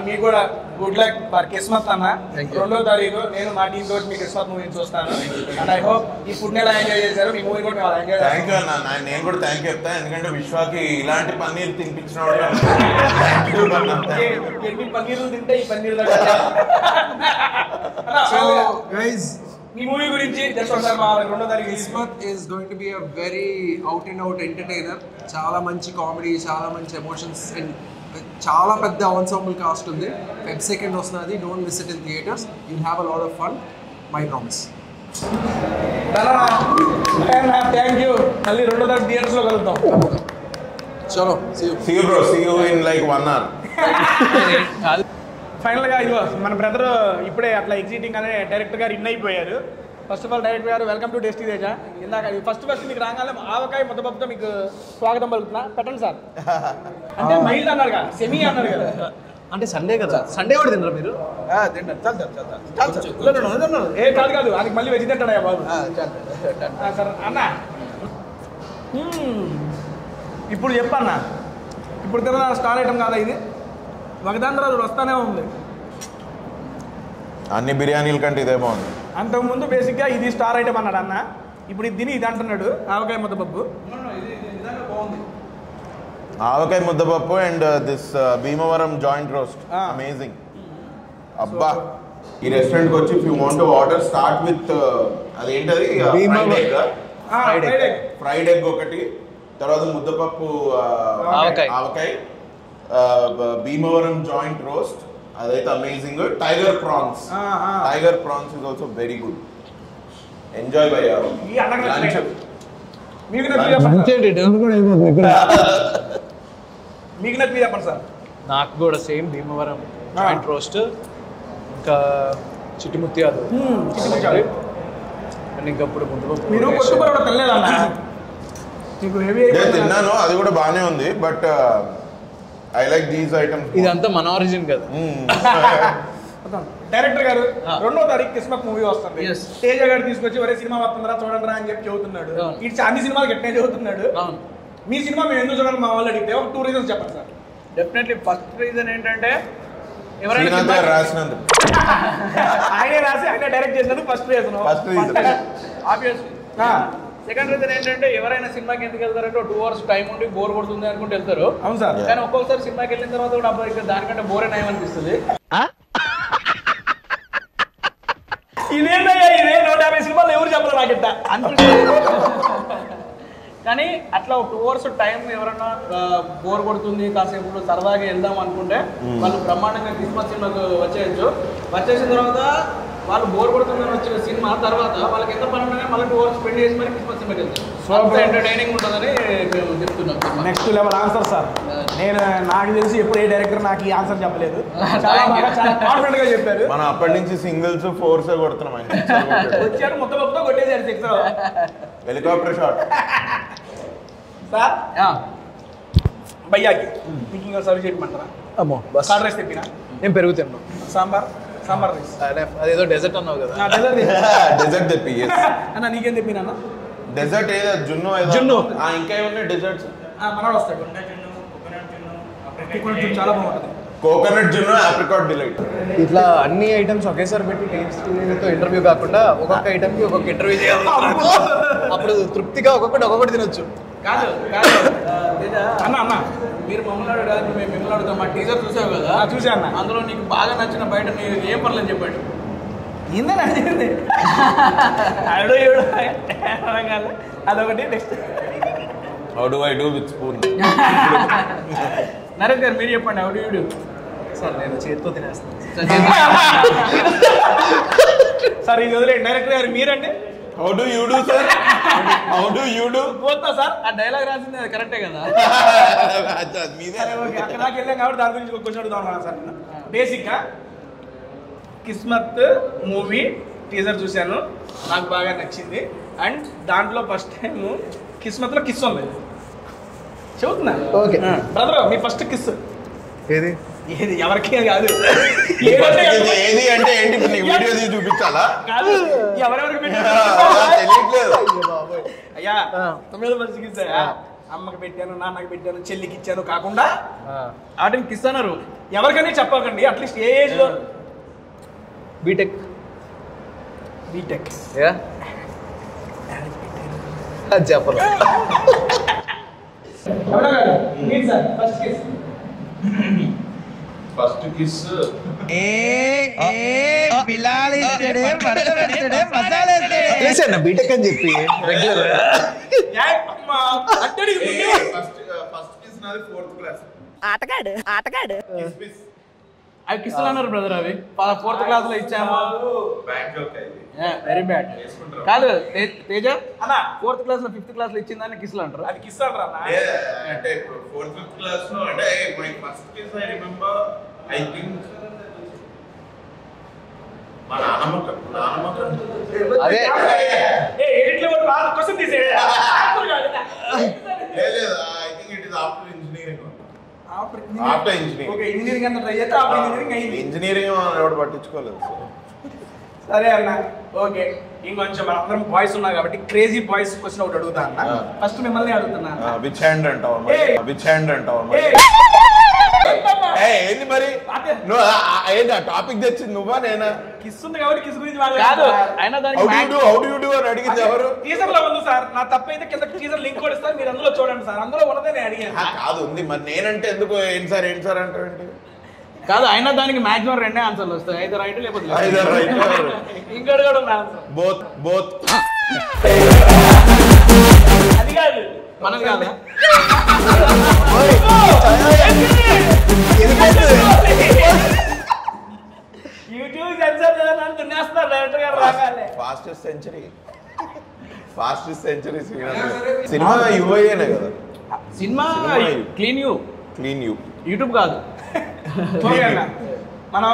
మీకు కూడా గుడ్ లక్ ఫర్ క్రిస్మస్ అన్న. 2వ తారీఖు నేను మా టీం తోటి మీ క్రిస్మస్ మూవీ చూస్తాను. అండ్ ఐ హోప్ ఈ ఫుడ్ ఎలా ఎంజాయ్ చేశారు, మీ మూవీ కూడా ఎంజాయ్ చేశారు. థ్యాంక్ యూ అన్న. నేను కూడా థ్యాంక్ యూ చెప్తాను, ఎందుకంటే విశ్వాకి ఇలాంటి పన్నీర్ తినిపించిన పన్నీర్లు తింటే ఈ పన్నీర్ మీ మూవీ గురించి ఒకసారి మా 2వ తారీఖు. Kismat is going to be a very out and out entertainer. చాలా మంచి కామెడీ, చాలా మంచి ఎమోషన్స్ అండ్ చాలా పెద్ద ఆన్సాంబుల్ కాస్ట్ ఉంది. Feb 2nd వస్తున్నది. Don't miss it in theatres. You'll have a lot of fun, my promise. Thank you. మళ్ళీ 2వ తారీఖు థియేటర్స్ లో కలుద్దాం. చలో, see you bro, see you in like 1 hour. ఫైనల్గా ఇదిగో మన బ్రదర్ ఇప్పుడే అట్లా ఎగ్జిటింగ్ అనే డైరెక్టర్ గారు ఇన్ అయిపోయారు. ఫస్ట్ ఆఫ్ ఆల్ డైరెక్టర్ గారు వెల్కమ్ టు టేస్టీ తేజ. ఇందాక ఫస్ట్ మీకు రాగానే ఆవకాయ ముద్దపప్పుతో మీకు స్వాగతం పలుకుతున్నా. పెట్టండి సార్. అంటే మైల్డ్ అన్నారు కదా, సెమీ అన్నారు కదా. అంటే సండే కదా, సండే కూడా తినరా మీరు? ఏ కాదు, అది మళ్ళీ వెజ్ తింటాడా బాబు. సార్ అన్న, ఇప్పుడు చెప్పన్నా, ఇప్పుడు తిన్న స్టార్ ఐటమ్ కాదా ఇది? ఒకదాని తర్వాత వస్తానే ఉంది. అన్ని బిర్యానీల కంటే ఇదే బాగుంది. అంతకుముందు బేసిక్గా ఇది స్టార్ ఐటమ్ అన్నాడు అన్న. ఇప్పుడు ఇది తిని ఇది అంటున్నాడు ఆవకాయ ముద్దపప్పు. ఆవకాయ ముద్దపప్పు and this Bhimavaram joint roast amazing. అబ్బా ఈ రెస్టారెంట్కి వచ్చి if you want to order start with అదేంటది ఫ్రైడ్ ఎగ్ ఒకటి, తర్వాత ముద్దపప్పు ఆవకాయ, భీమవరం జాయింట్ రోస్ట్ అదైతే amazing. Tiger prawns is also very good. Enjoy భయ్యా. మీకు నచ్చి చెప్పండి సార్. నాకు కూడా సేమ్ భీమవరం జాయింట్ రోస్ట్, ఇంకా చిట్టి ముత్యాలు అండ్ ఇంకా ఇప్పుడు మీరు తిన్నాను, అది కూడా బాగానే ఉంది. But I like these items. ఇదంతా మన ఆరిజిన్ కదా. డైరెక్టర్ గారు 2వ తారీఖు కిస్మత్ మూవీ వస్తుంది. తేజ గారు తీసుకొచ్చి ఒరే సినిమా వస్తుందిరా చూడండి రా అని చెప్పి చెబుతున్నాడు. ఇటు అన్ని సినిమాలు గట్టినే చెబుతున్నాడు. మీ సినిమా మేము ఎందుకు చూడాలి మా వాళ్ళు అడిగితే ఒక 2 రీజన్స్ చెప్పండి సార్. డెఫినెట్లీ ఫస్ట్ రీజన్ ఏంటంటే ఆయనే రాసి ఆయన డైరెక్ట్ చేసినందుకు first reason. Obviously. Second reason ఏంటంటే ఎవరైనా సినిమాకి ఎందుకు వెళ్తారంటే 2 hours టైం ఉండి బోర్ కొడుతుంది అనుకుంటే వెళ్తారు. అవును సార్. కానీ ఒక్కొక్కసారి సినిమాకి వెళ్ళిన తర్వాత కూడా అబ్బాయి దానికంటే బోరే నయం అనిపిస్తుంది. ఇదేంటయ్యా ఇదే 150 సినిమాలు ఎవరు చెప్పరు నాకు ఇట్లా కానీ అట్లా 2 hours టైం ఎవరైనా బోర్ కొడుతుంది కాసేపు సరదాగా వెళ్దాం అనుకుంటే వాళ్ళు బ్రహ్మాండంగా క్రిస్మస్ సినిమాకు వచ్చేసిన తర్వాత వాళ్ళు బోర్ కొడుతుందని వచ్చిన సినిమా తర్వాత వాళ్ళకి ఎంత పని ఉన్నా మళ్ళీ 2 hours స్పెండ్ చేసి మరి క్రిస్మస్ సినిమాకి వెళ్తారు. సో ఎంటర్టైనింగ్ ఉంటుందని మేము చెప్తున్నాం. Next level answer sir. నేను నాకు తెలిసి ఎప్పుడు ఏ డైరెక్టర్ నాకు ఈ ఆన్సర్ చెప్పలేదు. చాలా కాన్ఫిడెంట్ గా చెప్పారు. మనం అప్పటి నుంచి సింగిల్స్ 4s కొడుతున్నాం. వచ్చారు మొత్తం కొట్టేసారు 6 హెలికాప్టర్ షాట్. సార్ భయ్యాకి మీకు ఇంకా సర్వ్ చేయమంటారా? అమ్మో బస్ కర్డ్ రైస్ తెప్పినా, నేను పెరుగుతాను. సాంబార్ రైస్. అదేదో డెజర్ట్ అన్నావు కదా. డెజర్ట్ తెప్పి అన్న నీకేం తెప్పినా? డెజర్ట్ ఏదో జున్ను ఇంకా ఏమన్నా డెజర్ట్స్ మనవాడు వస్తాడు. చాలా బాగుంటుంది. కోకోనట్ జున్ను, ఆప్రికాట్ డిలైట్. ఇట్లా అన్ని ఐటమ్స్ ఒకేసారి పెట్టి టేస్ట్ ఇంటర్వ్యూ కాకుండా ఒక్కొక్క ఐటమ్ కి ఒక్కొక్క ఇంటర్వ్యూ చేయాలి. అప్పుడు తృప్తిగా ఒక్కొక్కటి తినొచ్చు. కాదు అన్న మీరు మమ్మల్ని అడగాలి, మేము మిమ్మల్ని అడుగుతాం. మా టీజర్ చూసావు కదా? చూసా అన్న. అందులో నీకు బాగా నచ్చిన బయట నీకు ఏం పర్లేదు చెప్పాడు. ఏందని అడిగింది అదొకటి. Next how do I do with spoon. Naresh గారు మీరు చెప్పండి. How do you do? Sir నేను చేతితో తినేస్తాను సార్. ఇది వదిలే. డైరెక్టర్ గారు మీరండి. How do you do sir? How do you do? పోతా సార్. ఆ డైలాగ్ రాసింది అది కరెక్టే కదా? అక్కడ దాకా వెళ్ళాం కాబట్టి దాని గురించి క్వశ్చన్ అడుగుతాం సార్. బేసిక్గా కిస్మత్ మూవీ టీజర్ చూశాను, నాకు బాగా నచ్చింది. అండ్ దాంట్లో ఫస్ట్ టైం కిస్మత్లో కిస్ ఉంది. చెబుతున్నా ఓకే బ్రదర్, మీ ఫస్ట్ కిస్ ఏది? ఏది ఎవరికి కాదు. ఏది అంటే ఏంటి? వీడియో తీసి చూపించాలా? కాదు, ఎవరెవరికి తెలియట్లేదు. అయ్యా 9వ ఫస్ట్ కిస్ అమ్మకి పెట్టాను, నాన్నకి పెట్టాను, చెల్లికి ఇచ్చాను కాకుండా వాటిని కిస్ అన్నారు. ఎవరికైనా చెప్పకండి. అట్లీస్ట్ ఏ ఏజ్ లో? బీటెక్ చెప్పరు. ఫస్ట్ కిస్ బీటెక్ అని చెప్పి రెగ్యులర్. ఫస్ట్ కిస్ నాది 4th క్లాస్. ఆటగాడు అవి కిస్సులు అన్నారు బ్రదర్. అవి 4th క్లాస్ లో ఇచ్చాము. Very bad. కాదు తేజ, 4th క్లాస్ లో 5th క్లాస్ లో ఇచ్చిందని కిస్సులు అంటారు. అది కిస్ అంటారా? అంటే 4th క్లాస్ లో అంటే my first kiss I remember I think మా నాన్నమ్మ అదే క్వశ్చన్ తీసే. లేదు I think it is after engineering. After engineering. Okay, engineering అన్న ట్రై చేస్తే ఆఫ్టర్ ఇంజనీరింగ్ అయింది. ఇంజనీరింగ్ ఎవరు పట్టించుకోలేదు. సరే అన్న, ఓకే. ఇంకొంచెం అందరం బాయ్స్ ఉన్నారు కాబట్టి క్రేజీ బాయ్స్ క్వశ్చన్ ఒకటి అడుగుతా అన్న. ఫస్ట్ మిమ్మల్ని అడుగుతున్నా. విచ్ హ్యాండ్ అంటావు? విచ్ హ్యాండ్ అంటావు? ఏంది మరి నువ్వు ఏంటి టాపిక్ తెచ్చింది నువ్వా నేనా? కిస్ ఉంది కాబట్టి కిస్ గురించి కాదు అయినా దానికి హౌ డు యు అని అడిగింది ఎవరు? టీజర్ లో ఉంది సార్. నా తప్పైతే కింద టీజర్ లింక్ కూడా ఇస్తాను, మీరు అందులో చూడండి సార్. అందులో ఉన్నదే నేను అడిగాను. కాదు ఉంది మరి, నేనంటే ఎందుకు ఏంటి సార్ అంటే కాదు. అయినా దానికి మాక్సిమం 2 ఆన్సర్లు వస్తాయి, అయితే రైట్ లేకపోతే ఇంకోటి కూడా ఉంది ఆన్సర్. బోత్ అది కాదు మనది కాదు. యూట్యూబ్ సెన్సర్ చేయాలని దున్నేస్తున్నారు డైరెక్టర్ గారు రాగానే. ఫాస్టెస్ట్ సెంచరీ సినిమా యూఐఏనే కదా. సినిమా క్లీన్ యూ యూట్యూబ్ కాదు. మనం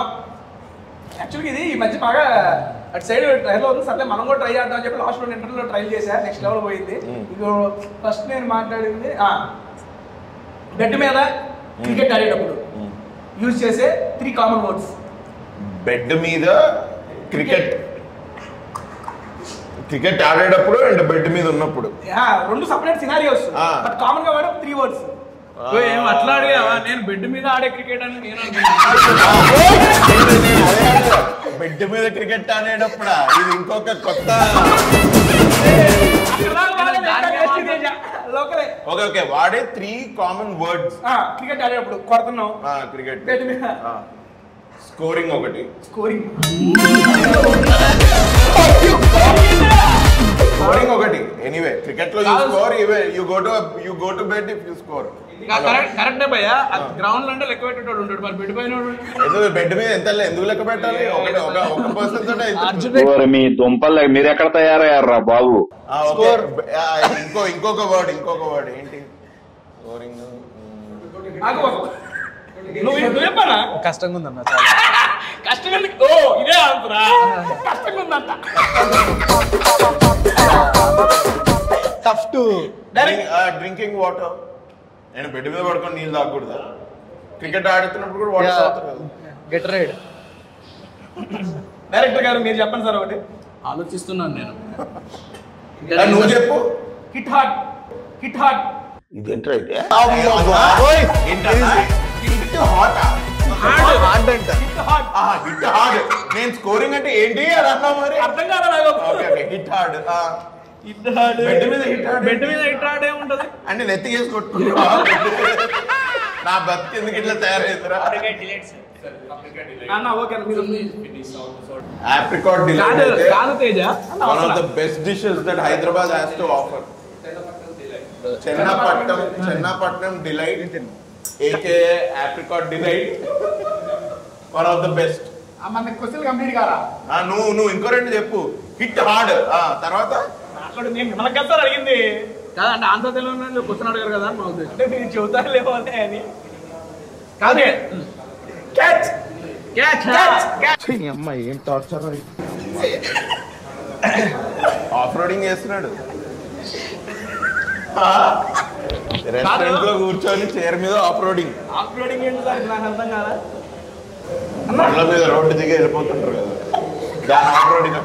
యాక్చువల్గా ఇది ఈ మధ్య బాగా అటు సైడ్ ట్రైల్ అవుతుంది. సరే మనం కూడా ట్రై చేద్దాం అని చెప్పి లాస్ట్ ఇంటర్వ్యూలో ట్రైల్ చేశారు. నెక్స్ట్ లెవెల్ పోయింది. ఇప్పుడు ఫస్ట్ నేను మాట్లాడింది బెడ్ మీద క్రికెట్ ఆడేటప్పుడు యూజ్ చేసే 3 కామన్ వర్డ్స్. బెడ్ మీద క్రికెట్ ఆడేటప్పుడు అండ్ బెడ్ మీద ఉన్నప్పుడు 2 సపరేట్ సినారియోస్, బట్ కామన్ గా వాడే 3 వర్డ్స్. అట్లా అడిగావా? నేను బెడ్ మీద ఆడే క్రికెట్ అని నేను బెడ్ మీద క్రికెట్ ఆడేటప్పుడు ఇది ఇంకొక కొత్త. ఓకే వాడే 3 కామన్ వర్డ్స్. క్రికెట్ ఆడేటప్పుడు కొడుతున్నాం, క్రికెట్ బెడ్ మీద స్కోరింగ్ ఒకటి. స్కోరింగ్ ఎనీవే క్రికెట్ లో you go to bed if you score. కరెక్టే భయ్యా. గ్రౌండ్ లో అంటే లెక్క పెట్టేటోడు ఉంటాడు, మరి బెడ్ పైన బెడ్ మీద ఎంత ఎందుకు లెక్క పెట్టాలి? ఒక పర్సన్ తోటే మీ దుంపలు మీరు ఎక్కడ తయారయ్యారా బాబు? ఇంకొక వర్డ్ ఏంటి? స్కోరింగ్. నువ్వు చెప్పానా? కష్టంగా ఉందన్న. కష్టంగా ఇదే ఆన్సరా? కష్టంగా ఉందంట. Tough to drinking water. నేను బెడ్ మీద పడుకొని నీళ్ళు తాగకూడదా? క్రికెట్ ఆడుతున్నప్పుడు కూడా వాటర్ తాగుతారు. Get ride. డైరెక్టర్ గారు మీరు చెప్పండి సార్. ఒకటి ఆలోచిస్తున్నాను నేను. నువ్వు చెప్పు. Hit heart. ఇదేంట్రా ఇది? Hit hard. నేను స్కోరింగ్ అంటే ఏంటి అని అన్నా మరి అర్థం కాదు. Hit hard. బెడ్ మీద హిట్ హార్డ్ ఏముంటది అంటే నెత్తి వేసి కొట్టుకుంటా. నా బతికి ఎందుకు ఇట్లా తయారైందిరా? Apricot delight. One of the best dishes that Hyderabad has to offer. Chennapatnam delight, aka Apricot delight. One of the best. మన క్వశ్చన్ కంప్లీట్ కారా? నువ్వు ఇంకో 2 చెప్పు. హిట్ హార్డ్ తర్వాత మనకు కదా అడిగింది కాదు అంటే ఆంధ్ర తెలుగు క్వశ్చన్ అడిగారు కదా అంటే మీరు చెబుతారు లేవో అని కాదు. అమ్మాయి ఏం టార్చర్. ఆఫ్ రోడింగ్ చేస్తున్నాడు రెస్టారెంట్ లో కూర్చొని చైర్ మీద. ఆఫ్ రోడింగ్ ఏంటి సార్? నాకు అర్థం కాదా? బండ్ల మీద రోడ్డు దిగి వెళ్ళిపోతుంటారు కదా, దాని ఆఫ్ రోడింగ్.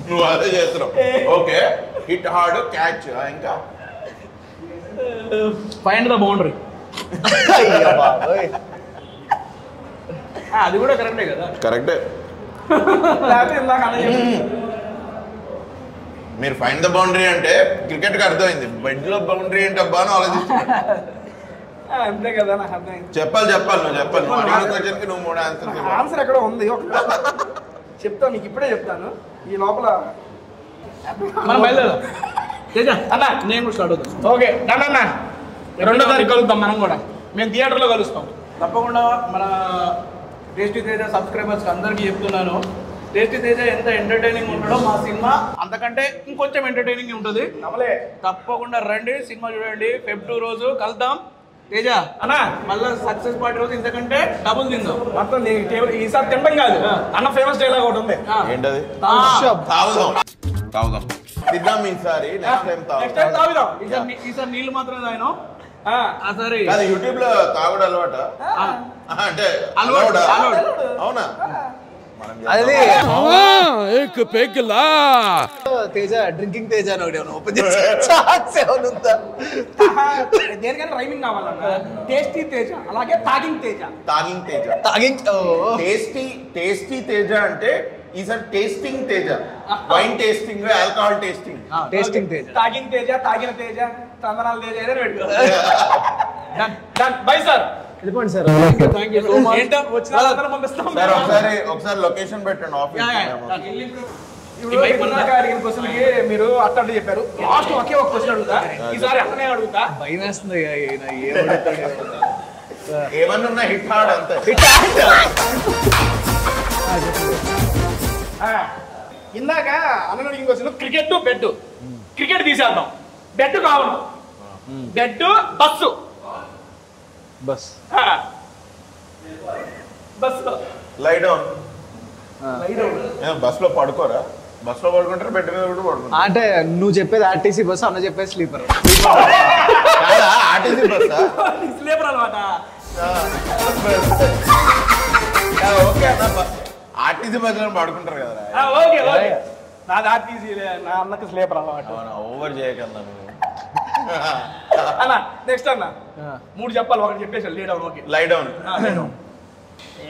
నువ్వు అదే చేస్తున్నావు. ఓకే హిట్ హార్డ్, క్యాచ్, ఇంకా ఫైండ్ ద బౌండరీ. అది కూడా కరెక్టే కదా? కరెక్టే. మీరు ఫైండ్ ద బౌండరీ అంటే క్రికెట్ కి అర్థమైంది. బెడ్ లో బౌండరీ ఏంటి అబ్బా అని ఆలోచిస్తున్నాను. అంతే కదా, నాకు అర్థమైంది. చెప్పాలి నువ్వు చెప్పాలి. నువ్వు 3 ఆన్సర్. ఆన్సర్ ఎక్కడ ఉంది చెప్తాను నీకు, ఇప్పుడే చెప్తాను. ఈ లోపల మనం బయలుదేరాం. అన్న నేను కూడా స్టార్ట్ అవుతాను. ఓకే అన్న 2వ తారీఖు కలుద్దాం. మనం కూడా మేము థియేటర్లో కలుస్తాం తప్పకుండా. మన టేస్టీ తేజ సబ్స్క్రైబర్స్ అందరికీ చెప్తున్నాను, టేస్టీ తేజ ఎంత ఎంటర్టైనింగ్ ఉండడో మా సినిమా అంతకంటే ఇంకొంచెం ఎంటర్టైనింగ్ ఉంటుంది. తప్పకుండా రండి, సినిమా చూడండి. Feb 2 రోజు కలుద్దాం. తేజ అన్న మళ్ళీ సక్సెస్ పార్టీ రోజు ఇంతకంటే డబుల్ తిందాం. మొత్తం ఈసారి తినడం కాదు అన్న, ఫేమస్ డైలాగ్ ఒకటి ఉంది. ఏంటది? తాగుదాం తిద్దాం ఈసారి. నెక్స్ట్ టైం తాగుదాం. ఈసారి నీళ్ళు మాత్రమే తాగినాం. సరే యూట్యూబ్ లో తాగుడు అలవాట అంటే అవునా? అది పెగ్లా తేజ డ్రింకింగ్ తేజ అని ఒకటి ఓపెన్ చేసి దేనికైనా రైమింగ్ కావాలన్నా టేస్టీ తేజ అలాగే తాగింగ్ తేజ టేస్టీ తేజ అంటే ఈసారి tasting Teja wine tasting alcohol tasting Teja తాగింగ్ తేజ తాగిన తేజ చందనాల తేజ ఏదైనా పెట్టుకో బై సార్ వెళ్ళిపోండి సార్ సార్ ఒకసారి లొకేషన్ పెట్టండి ఆఫీస్ అడిగిన క్వశ్చన్కి మీరు అట్టంటే చెప్పారు లాస్ట్ ఒకే ఒక క్వశ్చన్ అడుగుతా ఈసారి అట్టనే అడుగుతా భయం వేస్తుంది ఏమన్నా హిట్ హార్డ్ అంతే ఇందాక అన్న అడిగిన క్వశ్చన్ క్రికెట్ బెడ్ క్రికెట్ తీసేద్దాం బెడ్ కావాలి bed bus bus lie down bus లో పడుకోరా బస్ లో పడుకుంటారా బెడ్ మీద కూడా పడుకుంటారా అంటే నువ్వు చెప్పేది ఆర్టీసీ బస్ అన్న చెప్పేది స్లీపర్ ఆర్టీసీ బస్ స్లీపర్ అనమాట ఓకే అన్న ఆర్టీసీ బస్ లో పడుకుంటారు కదా ఓకే ఓకే నాది ఆర్టీసీ నా అన్నకి స్లీపర్ అనమాట ఓవర్ చేయకన్నా అన్న నెక్స్ట్ అన్న 3 చెప్పాలి ఒకటి చెప్పేసి lay down okay lie down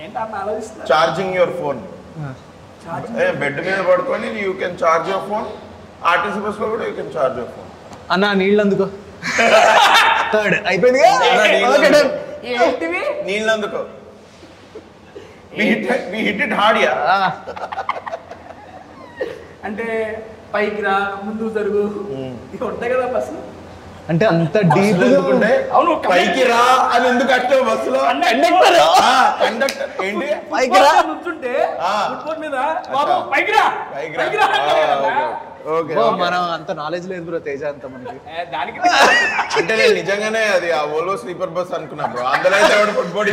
ఏంటన్న ఆలోచిస్తా చార్జింగ్ యువర్ ఫోన్ బెడ్ మీద పడుకొని you can charge your phone RTC bus లో కూడా you can charge your phone అన్న నీళ్ళు అందుకో థర్డ్ అయిపోయింది నీళ్ళు అందుకో we hit it hard yeah అంటే పైకి రా ముందు జరుగు ఇక ఉంటాయి కదా బస్సు అంటే అంత డీప్ అవును పైకి రా అని ఎందుకు అట్టావు బస్సులో కండక్టర్ ఏంటి పైకి రా నుంచుంటే ఫుట్బోర్డ్ మీద బాబు పైకి రా పైకి రా మనం అంత నాలెడ్జ్ లేదు బ్రో తేజ అంత మనకి దానికి అంటే నేను నిజంగానే అది ఆ ఓలో స్లీపర్ బస్ అనుకున్నా బ్రో అందులో అయితే ఎవడు ఫుట్బోర్డ్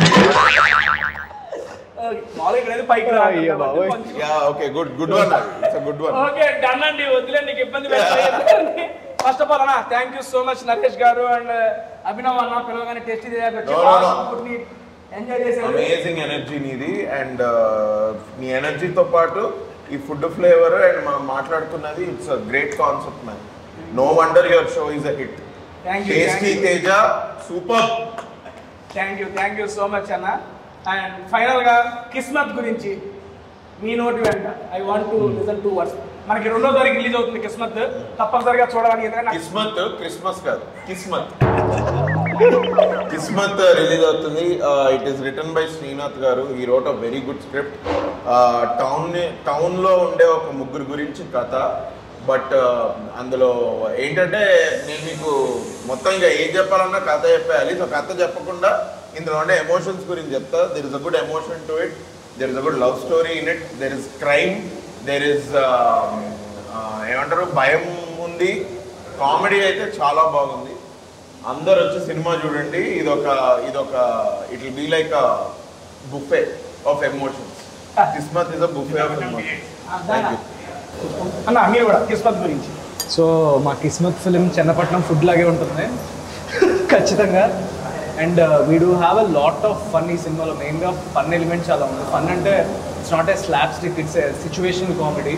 పైకి రా okay good one it's good one okay done అండి వదిలే నీకు ఇబ్బంది పెట్టండి ఫస్ట్ ఆఫ్ ఆల్ అన్న thank you so much Naresh garu and Abhinav అన్న పిలవగానే టెస్ట్ ఎంజాయ్ చేశారు అమేజింగ్ ఎనర్జీ నీది అండ్ నీ ఎనర్జీతో పాటు ఈ ఫుడ్ ఫ్లేవర్ అండ్ మనం మాట్లాడుతున్నది it's a great concept man no wonder your show is a hit tasty Teja super thank you so much అన్న అండ్ ఫైనల్ గా కిస్మత్ గురించి మీ నోటి వెంట I want to listen 2 words మనకి 2వ తారీఖు రిలీజ్ అవుతుంది కిస్మత్ తప్పనిసరిగా చూడాలని కిస్మత్ క్రిస్మస్ కాదు కిస్మత్ రిలీజ్ అవుతుంది it is written by Srinath గారు ఈ wrote a very good script town లో ఉండే ఒక ముగ్గురు గురించి కథ బట్ అందులో ఏంటంటే నేను మీకు మొత్తం ఇంకా ఏం చెప్పాలన్నా కథ చెప్పేయాలి సో కథ చెప్పకుండా ఇందులో ఉండే ఎమోషన్స్ గురించి చెప్తా there is a good emotion to it there is a good love story in it there is crime there is ఏమంటారు భయం ఉంది కామెడీ అయితే చాలా బాగుంది అందరు వచ్చి సినిమా చూడండి ఇదొక it will be like a buffet of emotions Kismat is a buffet of emotions thank you అన్న మీరు కూడా కిస్మత్ గురించి సో మా కిస్మత్ ఫిలిం చెన్నపట్నం ఫుడ్ లాగే ఉంటుంది ఖచ్చితంగా and we do have a lot of fun ఈ సినిమాలో మెయిన్గా ఫన్ ఎలిమెంట్ చాలా ఉంది ఫన్ అంటే it's not a slab stick it's a situational comedy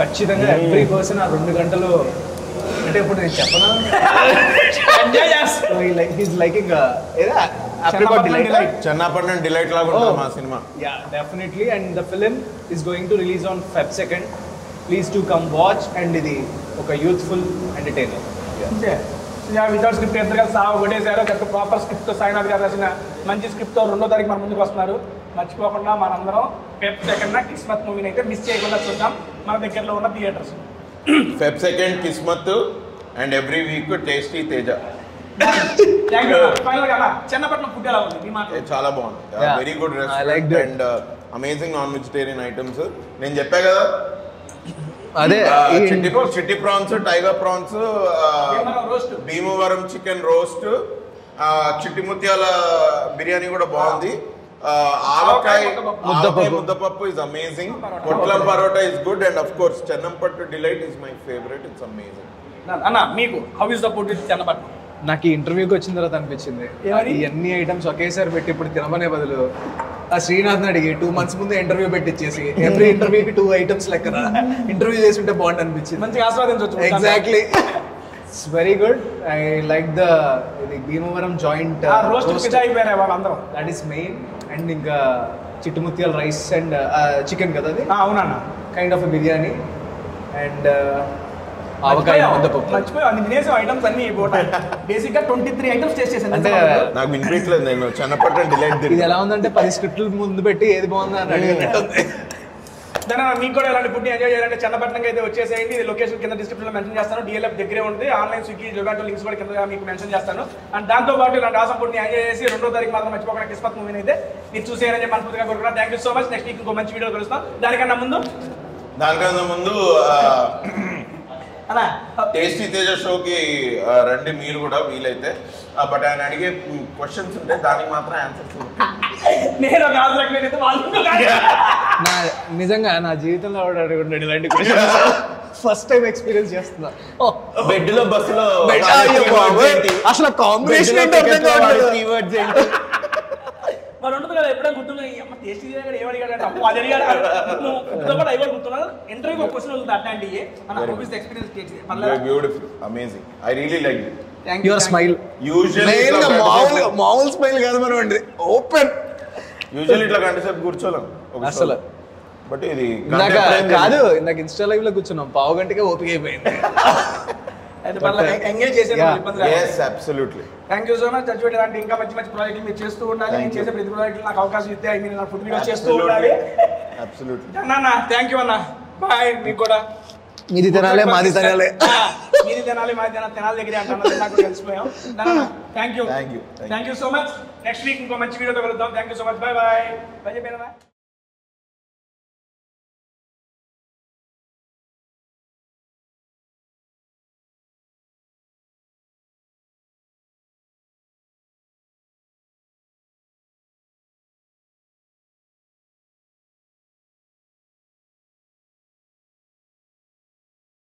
ఖచ్చితంగా ఎవ్రీ పర్సన్ ఆ 2 గంటలు అంటే ఇప్పుడు నేను చెప్పనా చెన్నపట్నం డిలైట్ లాగా ఉంటుంది మా cinema definitely and the film is going to release on Feb 2nd please to come watch and ఇది ఒక యూత్ఫుల్ ఎంటర్టైనర్ వితౌట్ స్క్రిప్ట్ ఎంత కలిసి ఒకటేసారు ఒక ప్రాపర్ స్క్రిప్ట్ సాయినాథ్ గారు రాసిన మంచి స్క్రిప్ట్తో 2వ తారీఖు మన ముందుకు వస్తున్నారు మర్చిపోకుండా మనందరం Feb 2nd కిస్మత్ మూవీని అయితే మిస్ చేయకుండా చూద్దాం మన దగ్గరలో ఉన్న theatres Feb 2nd Kismat and every week tasty Teja Chennapatnam food ఎలా ఉంది చాలా బాగుంది very good restaurant and amazing non vegetarian items నేను చెప్పా కదా అదే చిట్టి prawns tiger prawns Bhimavaram chicken roast చిట్టి ముత్యాల బిర్యానీ కూడా బాగుంది ఆవకాయ ముద్దపప్పు ఇస్ అమేజింగ్ పొట్లం parotta is good and of course Chennapatnam delight is my favourite it's amazing అన్న మీకు how is the food in Chennapatnam నాకు ఈ ఇంటర్వ్యూకి వచ్చిన తర్వాత అనిపించింది ఇవన్నీ ఐటమ్స్ ఒకేసారి పెట్టి ఇప్పుడు తినమనే బదులు ఆ శ్రీనాథ్ అడిగి 2 months ముందు ఇంటర్వ్యూ పెట్టించేసి ఎవ్రీ ఇంటర్వ్యూకి 2 items లెక్కన ఇంటర్వ్యూ చేసి ఉంటే బాగుంది అనిపించింది. మంచిగా ఆస్వాదించవచ్చు. Exactly, it's very good. I like the Bhimavaram joint roast అయిపోయారు వాళ్ళందరం. That is main. అండ్ ఇంకా చిట్టుముత్యాల రైస్ అండ్ చికెన్ కదా అది. అవునన్నా, కైండ్ ఆఫ్ బిర్యానీ అండ్ ఆవకాయ ముద్దపప్పు. మర్చిపోయి అన్ని తినేసాం ఐటమ్స్ అన్ని. బేసిక్ గా 23 ఐటమ్స్ టేస్ట్ చేశాను. అంటే నాకు వినిపించలేదు, నేను చిన్నప్పటి డిలైట్. ఇది ఎలా ఉందంటే 10 స్క్రిప్ట్లు ముందు పెట్టి ఏది బాగుందా అని అడిగినట్టుంది. దాని మీకు కూడా ఎలాంటి ఫుడ్ ఎంజాయ్ చేయాలంటే చెన్నపట్నంకి అయితే వచ్చేసేయండి. ఇది లొకేషన్ కింద డిస్క్రిప్షన్ లో మెన్షన్ చేస్తాను. DLF దగ్గరే ఉంది. ఆన్లైన్ స్విగ్గీ జొమాటో లింక్స్ కూడా కింద మీకు మెన్షన్ చేస్తాను. అండ్ దాంతో పాటు ఇలాంటి ఆసం ఫుడ్ని ఎంజాయ్ చేసి 2వ తారీఖు మాత్రం మర్చిపోకుండా కిస్మత్ మూవీని అయితే మీరు చూసేయాలని మనస్ఫూర్తిగా కోరుకున్నాను. Thank you so much. Next week ఇంకో మంచి వీడియో కలుస్తాం. దానికన్నా ముందు అలా టేస్టీ తేజ షోకి రండి మీరు కూడా వీలైతే. బట్ ఆయన అడిగే క్వశ్చన్స్ ఉంటే దానికి మాత్రం ఆన్సర్స్ నేను రాజులైతే నిజంగా నా జీవితంలో అడుగుంటాడు ఇలాంటి క్వశ్చన్స్. ఫస్ట్ టైం ఎక్స్పీరియన్స్ చేస్తున్నా. బెడ్ లో బస్సులో అసలు కాంబినేషన్ మరి ఉంటుంది కదా. ఎప్పుడైనా గుర్తున్నా టేస్ట్ ఏమడిగాడు అప్పు అది అడిగాడు. అయిపోయి గుర్తున్నాను. ఇంటర్వ్యూకి ఒక క్వశ్చన్ ఉంటుంది అట్లాంటివి. Experience beautiful, amazing. I really like it. Your smile మామూలు స్మైల్ కాదు మనం అండి, ఓపెన్. యూజువల్లీ ఇట్లా గంట సేపు కూర్చోలేం అసలు. బట్ ఇది కాదు, నాకు ఇన్స్టా లైవ్ లో కూర్చున్నాం, పావు గంటకే ఓపిక అయిపోయింది. ఎంగేజ్ చేసేది. Thank you so much. చచ్చిపెట్టి ఇలాంటి ఇంకా మంచి మంచి ప్రాజెక్టులు మీరు చేస్తూ ఉండాలి. నేను చేసే ప్రతి ప్రాజెక్టులు నాకు అవకాశం ఇస్తే ఐ మీన్ నా ఫుడ్ వీడియోస్ చేస్తూ ఉండాలి. అన్న థ్యాంక్ యూ అన్న. బాయ్. మీకు కూడా మీది తినాలి మాది తినాలి, మీది తినాలి మాది తినాలి దగ్గరే అంటున్నా. నాకు తెలిసిపోయాం. Thank you so much. Next week ఇంకో మంచి వీడియోతో కలుద్దాం. Thank you so much. Bye bye.